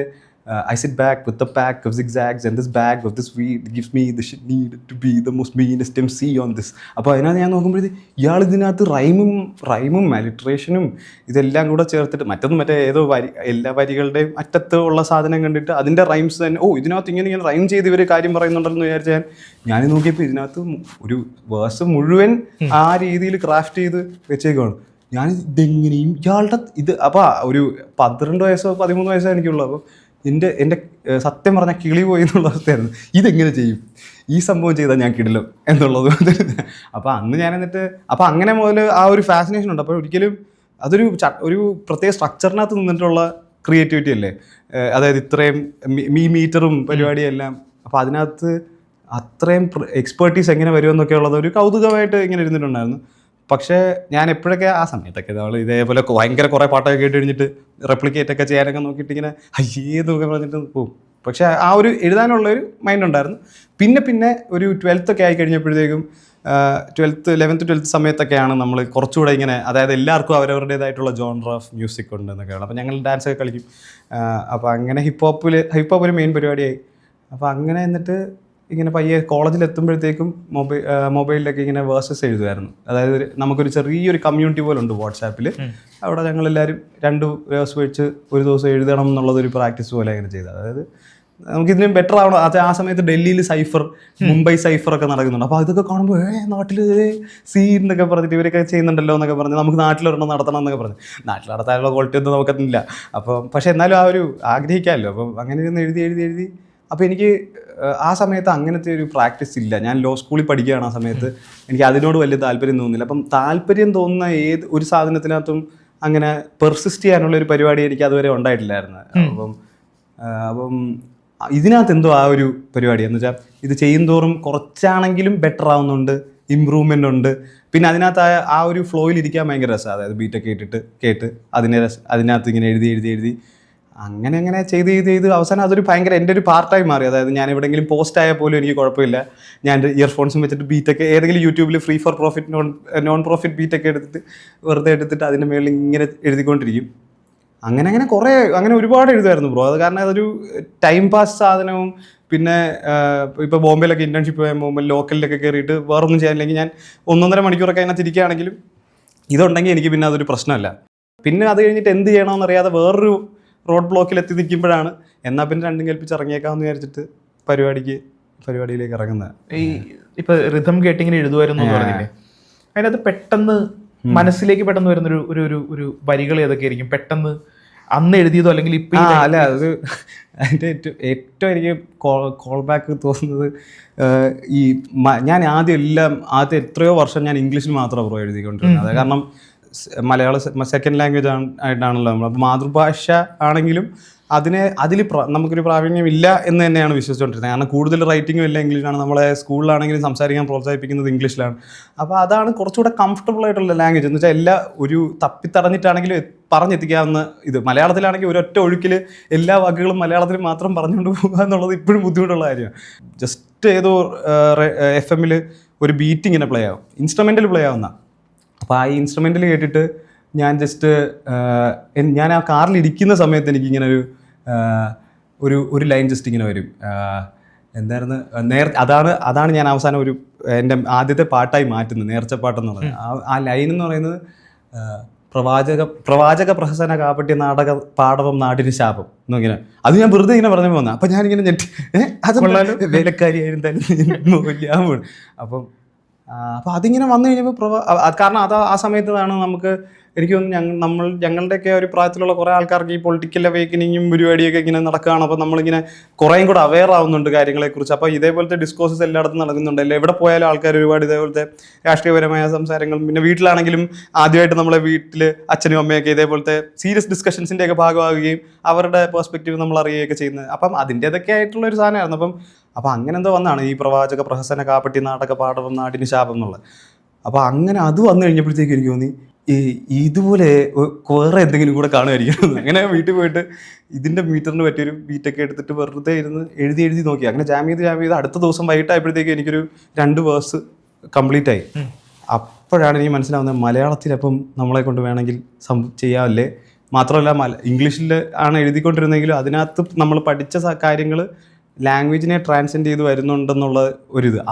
I sit back with the pack of zigzags and this bag of this weed gives me the shit needed to be the most meanest MC on this. അപ്പോൾ അതിനകത്ത് ഞാൻ നോക്കുമ്പോഴേ ഇയാൾ ഇതിനകത്ത് റൈമും അലിട്രേഷനും ഇതെല്ലാം കൂടെ ചേർത്തിട്ട് മറ്റേ ഏതോ എല്ലാ വരികളുടെയും അറ്റത്ത് ഉള്ള സാധനം കണ്ടിട്ട് അതിൻ്റെ റൈംസ് തന്നെ ഇതിനകത്ത് ഇങ്ങനെ റൈം ചെയ്ത് ഇവർ കാര്യം പറയുന്നുണ്ടെന്ന് വിചാരിച്ചാൽ ഞാൻ നോക്കിയപ്പോൾ ഇതിനകത്ത് ഒരു വേഴ്സ് മുഴുവൻ ആ രീതിയിൽ ക്രാഫ്റ്റ് ചെയ്ത് വെച്ചേക്കാണ്. ഞാൻ ഇതെങ്ങനെയും ഇയാളുടെ ഇത് അപ്പോൾ ഒരു 12 വയസ്സോ 13 വയസ്സോ എനിക്കുള്ളൂ. അപ്പോൾ എൻ്റെ സത്യം പറഞ്ഞാൽ കിളി പോയി എന്നുള്ള അവസ്ഥയായിരുന്നു. ഇതെങ്ങനെ ചെയ്യും, ഈ സംഭവം ചെയ്താൽ ഞാൻ കിടിലും എന്നുള്ളത്. അപ്പോൾ അന്ന് ഞാൻ എന്നിട്ട് അപ്പോൾ അങ്ങനെ മുതൽ ആ ഒരു ഫാസിനേഷൻ ഉണ്ട്. അപ്പോൾ ഒരിക്കലും ഒരു പ്രത്യേക സ്ട്രക്ചറിനകത്ത് നിന്നിട്ടുള്ള ക്രിയേറ്റിവിറ്റി അല്ലേ, അതായത് ഇത്രയും മീറ്ററും പരിപാടിയെല്ലാം. അപ്പോൾ അതിനകത്ത് അത്രയും എക്സ്പേർട്ടീസ് എങ്ങനെ വരുമെന്നൊക്കെ ഉള്ളത് ഒരു കൗതുകമായിട്ട് ഇങ്ങനെ ഇരുന്നിട്ടുണ്ടായിരുന്നു. പക്ഷേ ഞാൻ എപ്പോഴൊക്കെ ആ സമയത്തൊക്കെ നമ്മൾ ഇതേപോലെ ഭയങ്കര കുറേ പാട്ടൊക്കെ കേട്ട് കഴിഞ്ഞിട്ട് റെപ്ലിക്കേറ്റ് ഒക്കെ ചെയ്യാനൊക്കെ നോക്കിയിട്ട് ഇങ്ങനെ എന്നൊക്കെ പറഞ്ഞിട്ട് പോകും. പക്ഷേ ആ ഒരു എഴുതാനുള്ളൊരു മൈൻഡ് ഉണ്ടായിരുന്നു. പിന്നെ ഒരു 12th ഒക്കെ ആയി കഴിഞ്ഞപ്പോഴത്തേക്കും 11th 12th സമയത്തൊക്കെയാണ് നമ്മൾ കുറച്ചുകൂടെ ഇങ്ങനെ, അതായത് എല്ലാവർക്കും അവരവരുടേതായിട്ടുള്ള ജോണർ ഓഫ് മ്യൂസിക് ഉണ്ട് എന്നൊക്കെയാണ്. അപ്പോൾ ഞങ്ങൾ ഡാൻസൊക്കെ കളിക്കും. അപ്പോൾ അങ്ങനെ ഹിപ്പ് ഹോപ്പ് ഒരു മെയിൻ പരിപാടിയായി. അപ്പോൾ അങ്ങനെ എന്നിട്ട് ഇങ്ങനെ പയ്യെ കോളേജിലെത്തുമ്പോഴത്തേക്കും മൊബൈലിലൊക്കെ ഇങ്ങനെ വേഴ്സസ് എഴുതുമായിരുന്നു. അതായത് നമുക്കൊരു ചെറിയൊരു കമ്മ്യൂണിറ്റി പോലെ ഉണ്ട് വാട്സാപ്പിൽ. അവിടെ ഞങ്ങളെല്ലാവരും 2 വേഴ്സ് വെച്ച് ഒരു ദിവസം എഴുതണം എന്നുള്ളതൊരു പ്രാക്ടീസ് പോലെ അങ്ങനെ ചെയ്തത്. അതായത് നമുക്കിതിനും ബെറ്റർ ആവണം. ആ സമയത്ത് ഡൽഹിയിൽ സൈഫർ, മുംബൈ സൈഫർ ഒക്കെ നടക്കുന്നുണ്ട്. അപ്പോൾ അതൊക്കെ കാണുമ്പോൾ നാട്ടിൽ സീൻ എന്നൊക്കെ പറഞ്ഞിട്ട് ഇവരൊക്കെ ചെയ്യുന്നുണ്ടല്ലോ എന്നൊക്കെ പറഞ്ഞ് നമുക്ക് നാട്ടിലൊരെണ്ണം നടത്തണം എന്നൊക്കെ പറഞ്ഞ് നാട്ടിൽ നടത്താനുള്ള ക്വാളിറ്റി ഒന്നും നമുക്കതില്ല. അപ്പം പക്ഷേ എന്നാലും ആ ഒരു ആഗ്രഹിക്കാമല്ലോ. അപ്പം അങ്ങനെ ഇരുന്ന് എഴുതി അപ്പോൾ എനിക്ക് ആ സമയത്ത് അങ്ങനത്തെ ഒരു പ്രാക്ടീസ് ഇല്ല. ഞാൻ ലോ സ്കൂളിൽ പഠിക്കുകയാണ് ആ സമയത്ത്. എനിക്ക് അതിനോട് വലിയ താല്പര്യം തോന്നുന്നില്ല. അപ്പം താല്പര്യം തോന്നുന്ന ഏത് ഒരു സാധനത്തിനകത്തും അങ്ങനെ പെർസിസ്റ്റ് ചെയ്യാനുള്ള ഒരു പരിപാടി എനിക്ക് അതുവരെ ഉണ്ടായിട്ടില്ലായിരുന്നു. അപ്പം ഇതിനകത്ത് എന്തോ ആ ഒരു പരിപാടി എന്ന് വെച്ചാൽ ഇത് ചെയ്യുന്തോറും കുറച്ചാണെങ്കിലും ബെറ്റർ ആവുന്നുണ്ട്, ഇമ്പ്രൂവ്മെൻ്റ് ഉണ്ട്. പിന്നെ അതിനകത്ത് ആ ഒരു ഫ്ലോയിൽ ഇരിക്കാൻ ഭയങ്കര രസമാണ്. അതായത് ബീറ്റൊക്കെ കേട്ട് അതിനകത്ത് ഇങ്ങനെ എഴുതി അങ്ങനെ ചെയ്ത് അവസാനം അതൊരു ഭയങ്കര എൻ്റെ ഒരു പാർട്ടായി മാറി. അതായത് ഞാൻ എവിടെയെങ്കിലും പോസ്റ്റ് ആയാൽ പോലും എനിക്ക് കുഴപ്പമില്ല, ഞാൻ ഇയർഫോൺസും വെച്ചിട്ട് ബീറ്റൊക്കെ ഏതെങ്കിലും യൂട്യൂബിൽ free for profit non profit ബീറ്റൊക്കെ വെറുതെ എടുത്തിട്ട് അതിൻ്റെ മേളിൽ ഇങ്ങനെ എഴുതിക്കൊണ്ടിരിക്കും. അങ്ങനെ ഒരുപാട് എഴുതുമായിരുന്നു ബ്രോ. അത് കാരണം അതൊരു ടൈം പാസ് സാധനവും. പിന്നെ ഇപ്പോൾ ബോംബെയിലൊക്കെ ഇൻറ്റേൺഷിപ്പ് ചെയ്യാൻ പോകുമ്പോൾ ലോക്കലിലൊക്കെ കയറിയിട്ട് വേറൊന്നും ചെയ്യാനില്ലെങ്കിൽ ഞാൻ 1.5 മണിക്കൂറൊക്കെ അതിനകത്ത് ഇരിക്കുകയാണെങ്കിലും ഇതുണ്ടെങ്കിൽ എനിക്ക് പിന്നെ അതൊരു പ്രശ്നമല്ല. പിന്നെ അത് കഴിഞ്ഞിട്ട് എന്ത് ചെയ്യണമെന്നറിയാതെ വേറൊരു റോഡ് ബ്ലോക്കിൽ എത്തി നിൽക്കുമ്പോഴാണ് എന്നാൽ പിന്നെ രണ്ടും കൽപ്പിച്ച് ഇറങ്ങിയേക്കാമെന്ന് വിചാരിച്ചിട്ട് പരിപാടിയിലേക്ക് ഇറങ്ങുന്നത്. ഇപ്പൊ റിഥം കേട്ടിങ്ങനെ എഴുതുമായിരുന്നു എന്ന് പറഞ്ഞില്ലേ, അതിനകത്ത് പെട്ടെന്ന് മനസ്സിലേക്ക് പെട്ടെന്ന് വരുന്ന ഒരു വരികൾ ഏതൊക്കെ ആയിരിക്കും പെട്ടെന്ന് അന്ന് എഴുതിയതോ അല്ലെങ്കിൽ ഇപ്പൊ? അല്ല, അത് അതിൻ്റെ ഏറ്റവും എനിക്ക് കോൾ ബാക്ക് തോന്നുന്നത് ഞാൻ ആദ്യം എത്രയോ വർഷം ഞാൻ ഇംഗ്ലീഷിൽ മാത്രമാണ് ബ്രോ എഴുതിക്കൊണ്ടിരുന്നത്. കാരണം മലയാളം സെക്കൻഡ് ലാംഗ്വേജ് ആയിട്ടാണല്ലോ നമ്മൾ. അപ്പോൾ മാതൃഭാഷ ആണെങ്കിലും അതിൽ നമുക്കൊരു പ്രാവീണ്യം ഇല്ല എന്ന് തന്നെയാണ് വിശ്വസിച്ചുകൊണ്ടിരുന്നത്. കാരണം കൂടുതൽ റൈറ്റിങ്ങും എല്ലാം ഇംഗ്ലീഷാണ്. നമ്മളെ സ്കൂളിലാണെങ്കിലും സംസാരിക്കാൻ പ്രോത്സാഹിപ്പിക്കുന്നത് ഇംഗ്ലീഷിലാണ്. അപ്പോൾ അതാണ് കുറച്ചുകൂടെ കംഫർട്ടബിൾ ആയിട്ടുള്ള ലാംഗ്വേജ്. എന്ന് വെച്ചാൽ എല്ലാ ഒരു തപ്പിത്തടഞ്ഞിട്ടാണെങ്കിലും പറഞ്ഞെത്തിക്കാവുന്ന ഇത്. മലയാളത്തിലാണെങ്കിൽ ഒരൊറ്റ ഒഴുക്കിൽ എല്ലാ വാക്കുകളും മലയാളത്തിൽ മാത്രം പറഞ്ഞുകൊണ്ട് പോകുക എന്നുള്ളത് ഇപ്പോഴും ബുദ്ധിമുട്ടുള്ള കാര്യമാണ്. ജസ്റ്റ് ഏതോ FM ഒരു ബീറ്റ് ഇങ്ങനെ പ്ലേ ആവും, ഇൻസ്ട്രുമെൻ്റൽ പ്ലേ ആവുന്ന. അപ്പോൾ ആ ഇൻസ്ട്രുമെൻ്റൽ കേട്ടിട്ട് ഞാൻ ജസ്റ്റ് ഞാൻ ആ കാറിൽ ഇരിക്കുന്ന സമയത്ത് എനിക്കിങ്ങനെ ഒരു ലൈൻ ജസ്റ്റ് ഇങ്ങനെ വരും. എന്തായിരുന്നു അതാണ് ഞാൻ അവസാനം എൻ്റെ ആദ്യത്തെ പാട്ടായി മാറ്റുന്നത്, നേർച്ചപ്പാട്ടെന്ന് പറഞ്ഞത്. ആ ലൈൻ എന്ന് പറയുന്നത് പ്രവാചക പ്രഹസന കാപ്പട്ടി നാടക പാടവം നാടിന് ശാപം എന്നിങ്ങനെ. അത് ഞാൻ വെറുതെ ഇങ്ങനെ പറഞ്ഞു പോകുന്നത്. അപ്പം ഞാനിങ്ങനെ ഞെട്ടി അത് വേലക്കാരിയായിരുന്നു തന്നെ. അപ്പം അതിങ്ങനെ വന്നു കഴിഞ്ഞപ്പോൾ കാരണം ആ സമയത്താണ് നമുക്ക് എനിക്ക് തോന്നുന്നു ഞങ്ങളുടെയൊക്കെ ഒരു പ്രായത്തിലുള്ള കുറേ ആൾക്കാർക്ക് ഈ പൊളിറ്റിക്കൽ അവേക്കനിങ്ങും പരിപാടിയൊക്കെ ഇങ്ങനെ നടക്കുകയാണ്. അപ്പോൾ നമ്മളിങ്ങനെ കുറേയും കൂടെ അവെയർ ആവുന്നുണ്ട് കാര്യങ്ങളെക്കുറിച്ച്. അപ്പോൾ ഇതേപോലത്തെ ഡിസ്കോഴ്സസ് എല്ലായിടത്തും നടക്കുന്നുണ്ട്. എവിടെ പോയാലും ആൾക്കാർ ഒരുപാട് ഇതേപോലത്തെ രാഷ്ട്രീയപരമായ സംസാരങ്ങളും, പിന്നെ വീട്ടിലാണെങ്കിലും ആദ്യമായിട്ട് നമ്മളെ വീട്ടിൽ അച്ഛനും അമ്മയൊക്കെ ഇതേപോലത്തെ സീരിയസ് ഡിസ്കഷൻസിൻ്റെ ഒക്കെ ഭാഗമാകുകയും അവരുടെ പെർസ്പെക്റ്റീവ് നമ്മൾ അറിയുകയൊക്കെ ചെയ്യുന്നത്. അപ്പം അതിൻ്റേതൊക്കെ ആയിട്ടുള്ള ഒരു സാധനമായിരുന്നു. അപ്പം അങ്ങനെ എന്തോ വന്നാണ് ഈ പ്രവാചക പ്രഹസന കാപ്പട്ടി നാടക പാടവം നാടിന് ശാപം എന്നുള്ളത്. അപ്പോൾ അങ്ങനെ അത് വന്നു കഴിഞ്ഞപ്പോഴത്തേക്ക് എനിക്ക് തോന്നി ഇതുപോലെ വേറെ എന്തെങ്കിലും കൂടെ കാണുമായിരിക്കും. അങ്ങനെ വീട്ടിൽ പോയിട്ട് ഇതിൻ്റെ മീറ്ററിന് പറ്റിയൊരു ബീറ്റൊക്കെ എടുത്തിട്ട് വെറുതെ ഇരുന്ന് എഴുതി നോക്കി. അങ്ങനെ ജാം ചെയ്ത് അടുത്ത ദിവസം വൈകിട്ടായപ്പോഴത്തേക്ക് എനിക്കൊരു 2 വേഴ്സ് കംപ്ലീറ്റ് ആയി. അപ്പോഴാണ് എനിക്ക് മനസ്സിലാവുന്നത് മലയാളത്തിലപ്പം നമ്മളെ കൊണ്ട് വേണമെങ്കിൽ ചെയ്യാമല്ലേ. മാത്രമല്ല ഇംഗ്ലീഷിൽ ആണ് എഴുതിക്കൊണ്ടിരുന്നെങ്കിലും അതിനകത്ത് നമ്മൾ പഠിച്ച കാര്യങ്ങൾ ലാംഗ്വേജിനെ ട്രാൻസ്ജെൻഡ് ചെയ്ത് വരുന്നുണ്ടെന്നുള്ള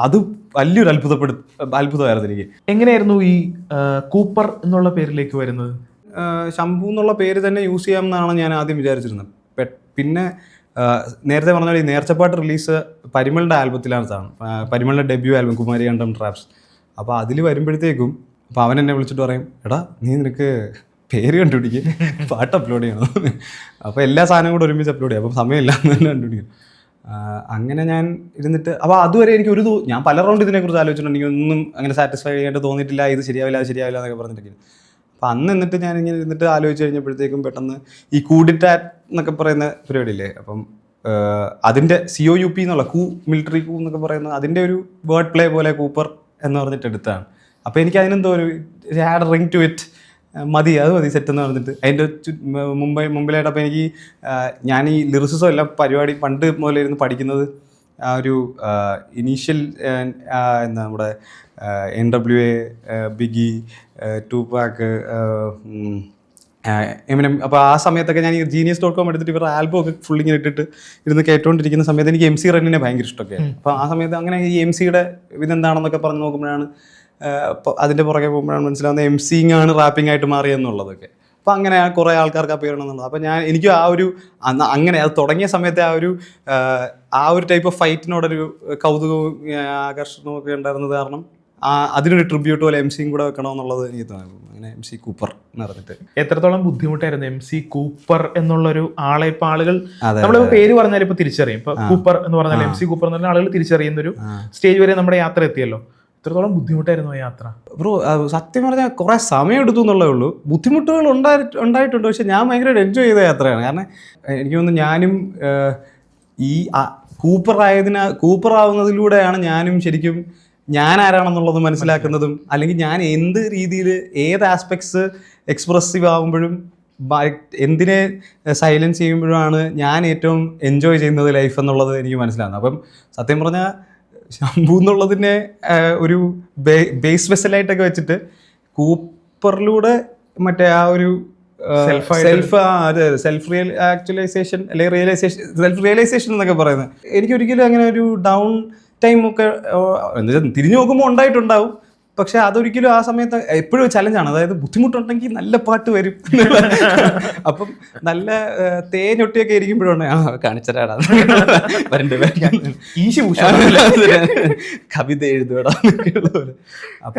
അത് വലിയൊരു അത്ഭുതമായിരുന്നു എനിക്ക്. എങ്ങനെയായിരുന്നു ഈ കൂപ്പർ എന്നുള്ള പേരിലേക്ക് വരുന്നത്? ശംഭു എന്നുള്ള പേര് തന്നെ യൂസ് ചെയ്യാമെന്നാണ് ഞാൻ ആദ്യം വിചാരിച്ചിരുന്നത്. പിന്നെ നേരത്തെ പറഞ്ഞാൽ ഈ നേർച്ചപ്പാട്ട് റിലീസ് പരിമളിൻ്റെ ആൽബത്തിലാണ്. പരിമളിൻ്റെ ഡെബ്യൂ ആൽബം കുമാരി കണ്ടം ട്രാപ്സ്. അപ്പോൾ അതിൽ വരുമ്പോഴത്തേക്കും അപ്പോൾ അവൻ എന്നെ വിളിച്ചിട്ട് പറയും, എടാ നിനക്ക് പേര് കണ്ടുപിടിക്കുക, പാട്ട് അപ്ലോഡ് ചെയ്യണം. അപ്പോൾ എല്ലാ സാധനവും കൂടെ ഒരുമിച്ച് അപ്ലോഡ് ചെയ്യാം. അപ്പം സമയമില്ല എന്ന് തന്നെ കണ്ടുപിടിക്കും. അങ്ങനെ ഞാൻ ഇരുന്നിട്ട് അപ്പോൾ അതുവരെ എനിക്ക് ഞാൻ പല റൗണ്ട് ഇതിനെക്കുറിച്ച് ആലോചിച്ചിട്ടുണ്ടെങ്കിൽ ഒന്നും അങ്ങനെ സാറ്റിസ്ഫൈ ചെയ്യാനായിട്ട് തോന്നിയിട്ടില്ല. ഇത് ശരിയാവില്ല എന്നൊക്കെ പറഞ്ഞിട്ടൊക്കെ. അപ്പോൾ അന്ന് എന്നിട്ട് ഞാനിങ്ങനെ ഇരുന്നിട്ട് ആലോചിച്ച് കഴിഞ്ഞപ്പോഴത്തേക്കും പെട്ടെന്ന് ഈ കൂഡിറ്റാറ്റ് എന്നൊക്കെ പറയുന്ന പരിപാടിയില്ലേ, അപ്പം അതിൻ്റെ COUP എന്നുള്ള മിലിറ്ററി എന്നൊക്കെ പറയുന്നത് അതിൻ്റെ ഒരു വേർഡ് പ്ലേ പോലെ കൂപ്പർ എന്ന് പറഞ്ഞിട്ട് എടുത്താണ്. അപ്പോൾ എനിക്ക് അതിനെന്തോ ഒരു ഹാഡ് റിങ് ടു ഇറ്റ്, മതി സെറ്റ് എന്ന് പറഞ്ഞിട്ട് അതിൻ്റെ മുമ്പിലായിട്ട്. അപ്പോൾ എനിക്ക് ഞാൻ ഈ ലിറിസിസം എല്ലാം പരിപാടി പണ്ട് മുതലിരുന്ന് പഠിക്കുന്നത് ആ ഒരു ഇനീഷ്യൽ നമ്മുടെ NWA, ബിഗി, ടൂപാക്ക്, എമിനം. അപ്പോൾ ആ സമയത്തൊക്കെ ഞാൻ ഈ genius.com എടുത്തിട്ട് ഇവരുടെ ആൽബം ഒക്കെ ഫുൾ ഇങ്ങനെ ഇട്ടിട്ട് ഇരുന്ന് കേട്ടുകൊണ്ടിരിക്കുന്ന സമയത്ത് എനിക്ക് MC റണ്ണിനെ ഭയങ്കര ഇഷ്ടമൊക്കെയാണ്. അപ്പോൾ ആ സമയത്ത് അങ്ങനെ ഈ MCയുടെ ഇതെന്താണെന്നൊക്കെ പറഞ്ഞ് നോക്കുമ്പോഴാണ് അതിൻ്റെ പുറകെ പോകുമ്പോഴാണ് മനസ്സിലാവുന്നത് MCing ആണ് റാപ്പിംഗ് ആയിട്ട് മാറിയെന്നുള്ളതൊക്കെ. അപ്പോൾ അങ്ങനെ കുറേ ആൾക്കാർക്ക് അപ്പിയർ ചെയ്യണമെന്നുള്ളത്. അപ്പോൾ എനിക്ക് അങ്ങനെ അത് തുടങ്ങിയ സമയത്തെ ആ ഒരു ടൈപ്പ് ഓഫ് ഫൈറ്റിനോടൊരു കൗതുകവും ആകർഷണവും ഒക്കെ ഉണ്ടായിരുന്നത് കാരണം അതിനൊരു ട്രിബ്യൂട്ട് പോലെ MCing കൂടെ വെക്കണമെന്നുള്ളത് എനിക്ക് തോന്നുന്നു. അങ്ങനെ MC കൂപ്പർ എന്ന് പറഞ്ഞിട്ട്. എത്രത്തോളം ബുദ്ധിമുട്ടായിരുന്നു MC കൂപ്പർ എന്നുള്ളൊരു ആളെ? ഇപ്പൊ ആളുകൾ നമ്മളിപ്പോ പേര് പറഞ്ഞാൽ ഇപ്പൊ തിരിച്ചറിയും. ഇപ്പൊ കൂപ്പർ എന്ന് പറഞ്ഞാൽ MC കൂപ്പർ എന്ന് പറഞ്ഞാൽ ആളുകൾ തിരിച്ചറിയുന്ന ഒരു സ്റ്റേജ് വരെ നമ്മുടെ യാത്ര എത്തിയല്ലോ. എത്രത്തോളം ബുദ്ധിമുട്ടായിരുന്നു ആ യാത്ര? ബ്രോ സത്യം പറഞ്ഞാൽ കുറേ സമയം എടുത്തു എന്നുള്ളേ ഉള്ളൂ. ബുദ്ധിമുട്ടുകൾ ഉണ്ടായിട്ടുണ്ട്. പക്ഷെ ഞാൻ ഭയങ്കരമായിട്ട് എൻജോയ് ചെയ്ത യാത്രയാണ്. കാരണം എനിക്ക് തോന്നുന്നു ഞാനും ഈ കൂപ്പർ ആവുന്നതിലൂടെയാണ് ഞാനും ശരിക്കും ഞാൻ ആരാണെന്നുള്ളത് മനസ്സിലാക്കുന്നതും, അല്ലെങ്കിൽ ഞാൻ എന്ത് രീതിയിൽ ഏത് ആസ്പെക്ട്സ് എക്സ്പ്രസീവ് ആകുമ്പോഴും എന്തിനെ സൈലൻസ് ചെയ്യുമ്പോഴാണ് ഞാൻ ഏറ്റവും എൻജോയ് ചെയ്യുന്നത് ലൈഫ് എന്നുള്ളത് എനിക്ക് മനസ്സിലാകുന്നത്. അപ്പം സത്യം പറഞ്ഞാൽ ശംഭു എന്നുള്ളതിനെ ഒരു ബേസ് വെസലായിട്ടൊക്കെ വെച്ചിട്ട് കൂപ്പറിലൂടെ മറ്റേ ആ ഒരു സെൽഫ് ആക്ച്വലൈസേഷൻ അല്ലെങ്കിൽ സെൽഫ് റിയലൈസേഷൻ എന്നൊക്കെ പറയുന്നത് എനിക്കൊരിക്കലും അങ്ങനെ ഒരു ഡൗൺ ടൈമൊക്കെ തിരിഞ്ഞു നോക്കുമ്പോൾ ഉണ്ടായിട്ടുണ്ടാവും. പക്ഷെ അതൊരിക്കലും ആ സമയത്ത് എപ്പോഴും ചലഞ്ചാണ്. അതായത് ബുദ്ധിമുട്ടുണ്ടെങ്കിൽ നല്ല പാട്ട് വരും. അപ്പം നല്ല തേനൊട്ടിയൊക്കെ ഇരിക്കുമ്പോഴാണ് കാണിച്ചരാടാ കവിത എഴുതുകടാ.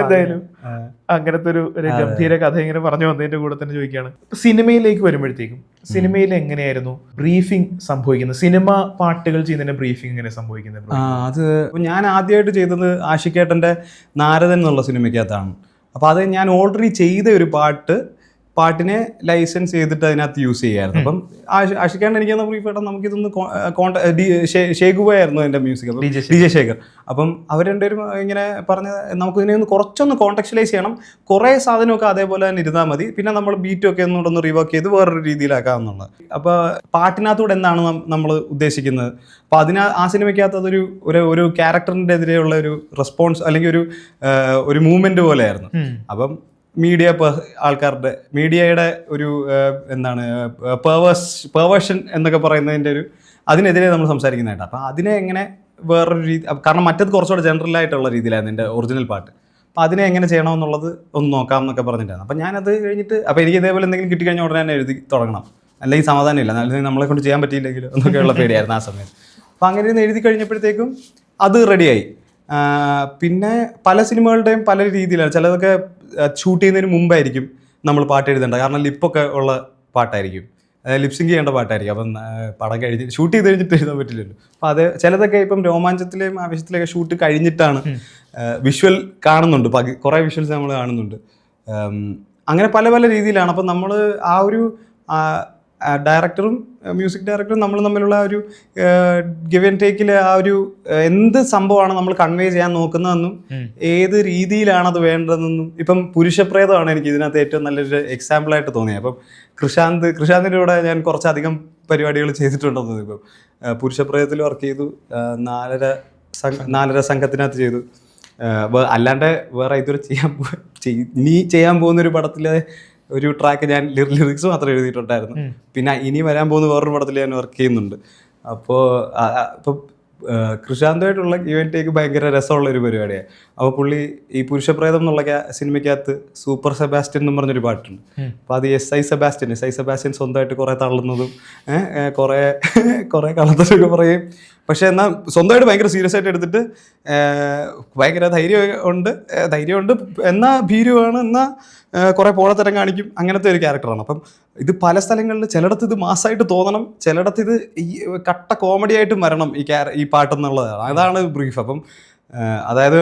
എന്തായാലും അങ്ങനത്തെ ഒരു ഗംഭീര കഥ ഇങ്ങനെ പറഞ്ഞു വന്നതിന്റെ കൂടെ തന്നെ ചോദിക്കുകയാണ്, സിനിമയിലേക്ക് വരുമ്പോഴത്തേക്കും സിനിമയിൽ എങ്ങനെയായിരുന്നു ബ്രീഫിംഗ് സംഭവിക്കുന്നത്? സിനിമ പാട്ടുകൾ ചെയ്യുന്നതിന്റെ ബ്രീഫിംഗ് എങ്ങനെ സംഭവിക്കുന്നത്? അത് ഞാൻ ആദ്യമായിട്ട് ചെയ്തത് ആഷിക്കേട്ടൻ്റെ നാരദൻ എന്നുള്ള സിനിമയ്ക്കകത്താണ്. അപ്പോൾ അത് ഞാൻ ഓൾറെഡി ചെയ്ത ഒരു പാട്ടിനെ ലൈസൻസ് ചെയ്തിട്ട് അതിനകത്ത് യൂസ് ചെയ്യായിരുന്നു. അപ്പം ആഷിക്കേട്ടൻ എനിക്ക് ബ്രീഫ് നമുക്കിതൊന്ന് ഷേഖുബായിരുന്നു എൻ്റെ മ്യൂസിക്, അപ്പം DJ ശേഖർ. അപ്പം അവർ രണ്ടുപേരും ഇങ്ങനെ പറഞ്ഞ് നമുക്കിതിനെ കുറച്ചൊന്ന് കോൺടെക്ച്വലൈസ് ചെയ്യണം, കുറേ സാധനമൊക്കെ അതേപോലെ തന്നെ ഇരുന്നാൽ മതി, പിന്നെ നമ്മൾ ബീറ്റൊക്കെ ഒന്നുകൂടെ റീവർക്ക് ചെയ്ത് വേറൊരു രീതിയിലാക്കാമെന്നുള്ളത്. അപ്പോൾ പാട്ടിനകത്തൂടെ എന്താണ് നമ്മൾ ഉദ്ദേശിക്കുന്നത്? അപ്പോൾ ആ സിനിമയ്ക്കകത്ത് അതൊരു ഒരു ക്യാരക്ടറിൻ്റെ എതിരെയുള്ള ഒരു റെസ്പോൺസ് അല്ലെങ്കിൽ ഒരു മൂവ്മെൻറ്റ് പോലെയായിരുന്നു. അപ്പം മീഡിയ ആൾക്കാരുടെ മീഡിയയുടെ ഒരു എന്താണ് പെർവേർഷൻ എന്നൊക്കെ പറയുന്നതിൻ്റെ ഒരു അതിനെതിരെ നമ്മൾ സംസാരിക്കുന്നതായിട്ട്. അപ്പോൾ അതിനെ എങ്ങനെ വേറൊരു രീതി, കാരണം മറ്റത് കുറച്ചുകൂടെ ജനറൽ ആയിട്ടുള്ള രീതിയിലായിരുന്നു എൻ്റെ ഒറിജിനൽ പാട്ട്. അപ്പോൾ അതിനെ എങ്ങനെ ചെയ്യണമെന്നുള്ളത് ഒന്ന് നോക്കാം എന്നൊക്കെ പറഞ്ഞിട്ടായിരുന്നു. അപ്പോൾ ഞാനത് കഴിഞ്ഞിട്ട് അപ്പോൾ എനിക്ക് ഇതേപോലെ എന്തെങ്കിലും കിട്ടിക്കഴിഞ്ഞ ഉടനെ തന്നെ എഴുതി തുടങ്ങണം, അല്ലെങ്കിൽ സമാധാനം ഇല്ല, അല്ലെങ്കിൽ നമ്മളെ കൊണ്ട് ചെയ്യാൻ പറ്റിയില്ലെങ്കിലും എന്നൊക്കെയുള്ള പേടിയായിരുന്നു ആ സമയത്ത്. അപ്പോൾ അങ്ങനെ ഇരുന്ന് എഴുതി കഴിഞ്ഞപ്പോഴത്തേക്കും അത് റെഡിയായി. പിന്നെ പല സിനിമകളുടെയും പല രീതിയിലാണ്. ചിലതൊക്കെ ഷൂട്ട് ചെയ്യുന്നതിന് മുമ്പായിരിക്കും നമ്മൾ പാട്ട് എഴുതേണ്ടത്, കാരണം ലിപ്പൊക്കെ ഉള്ള പാട്ടായിരിക്കും, ലിപ്സിങ് ചെയ്യേണ്ട പാട്ടായിരിക്കും. അപ്പം പടം കഴിഞ്ഞ് ഷൂട്ട് ചെയ്ത് കഴിഞ്ഞിട്ട് എഴുതാൻ പറ്റില്ലല്ലോ. അപ്പോൾ അത് ചിലതൊക്കെ ഇപ്പം രോമാഞ്ചത്തിലെയും ആവേശത്തിലെയൊക്കെ ഷൂട്ട് കഴിഞ്ഞിട്ടാണ് വിഷ്വൽ കാണുന്നുണ്ട്, കുറേ വിഷ്വൽസ് നമ്മൾ കാണുന്നുണ്ട്. അങ്ങനെ പല പല രീതിയിലാണ്. അപ്പം നമ്മൾ ആ ഒരു ഡയറക്ടറും മ്യൂസിക് ഡയറക്ടറും നമ്മൾ തമ്മിലുള്ള ആ ഒരു ഗിവ് ആൻഡ് ടേക്കിൽ ആ ഒരു എന്ത് സംഭവമാണ് നമ്മൾ കൺവേ ചെയ്യാൻ നോക്കുന്നതെന്നും ഏത് രീതിയിലാണ് അത് വേണ്ടതെന്നും. ഇപ്പം പുരുഷപ്രേതമാണ് എനിക്ക് ഇതിനകത്ത് ഏറ്റവും നല്ലൊരു എക്സാമ്പിളായിട്ട് തോന്നിയത്. അപ്പം കൃഷാന്തിൻ്റെ കൂടെ ഞാൻ കുറച്ചധികം പരിപാടികൾ ചെയ്തിട്ടുണ്ടെന്ന് തോന്നി. ഇപ്പം പുരുഷപ്രേതത്തിൽ വർക്ക് ചെയ്തു, 4.5 സംഘത്തിനകത്ത് ചെയ്തു. അല്ലാണ്ട് വേറെ ഇതുവരെ ഇനി ചെയ്യാൻ പോകുന്നൊരു പടത്തിലെ ഒരു ട്രാക്ക് ഞാൻ ലിറിക്സ് മാത്രമേ എഴുതിയിട്ടുണ്ടായിരുന്നു. പിന്നെ ഇനി വരാൻ പോകുന്ന വേറൊരു പടത്തിൽ ഞാൻ വർക്ക് ചെയ്യുന്നുണ്ട്. അപ്പോൾ കൃഷാന്തമായിട്ടുള്ള ഇവൻ്റേക്ക് ഭയങ്കര രസമുള്ള ഒരു പരിപാടിയാണ്. അപ്പോൾ പുള്ളി ഈ പുരുഷപ്രേതം എന്നുള്ള സിനിമയ്ക്കകത്ത് സൂപ്പർ സെബാസ്റ്റ്യൻ എന്ന് പറഞ്ഞൊരു പാട്ടുണ്ട്. അപ്പോൾ അത് എസ് ഐ സെബാസ്റ്റ്യൻ സ്വന്തമായിട്ട് കുറേ തള്ളുന്നതും കുറേ കളത്തൊക്കെ പറയും. പക്ഷെ എന്നാൽ സ്വന്തമായിട്ട് ഭയങ്കര സീരിയസ് ആയിട്ട് എടുത്തിട്ട് ഭയങ്കര ധൈര്യമുണ്ട് എന്നാൽ ഭീരുവാണ്, എന്നാൽ കുറേ പോളത്തരം കാണിക്കും, അങ്ങനത്തെ ഒരു ക്യാരക്ടറാണ്. അപ്പം ഇത് പല സ്ഥലങ്ങളിൽ ചിലയിടത്ത് ഇത് മാസമായിട്ട് തോന്നണം, ചിലയിടത്ത് ഇത് ഈ കട്ട കോമഡി ആയിട്ടും വരണം ഈ പാട്ടെന്നുള്ളതാണ്. അതാണ് ബ്രീഫ്. അപ്പം അതായത്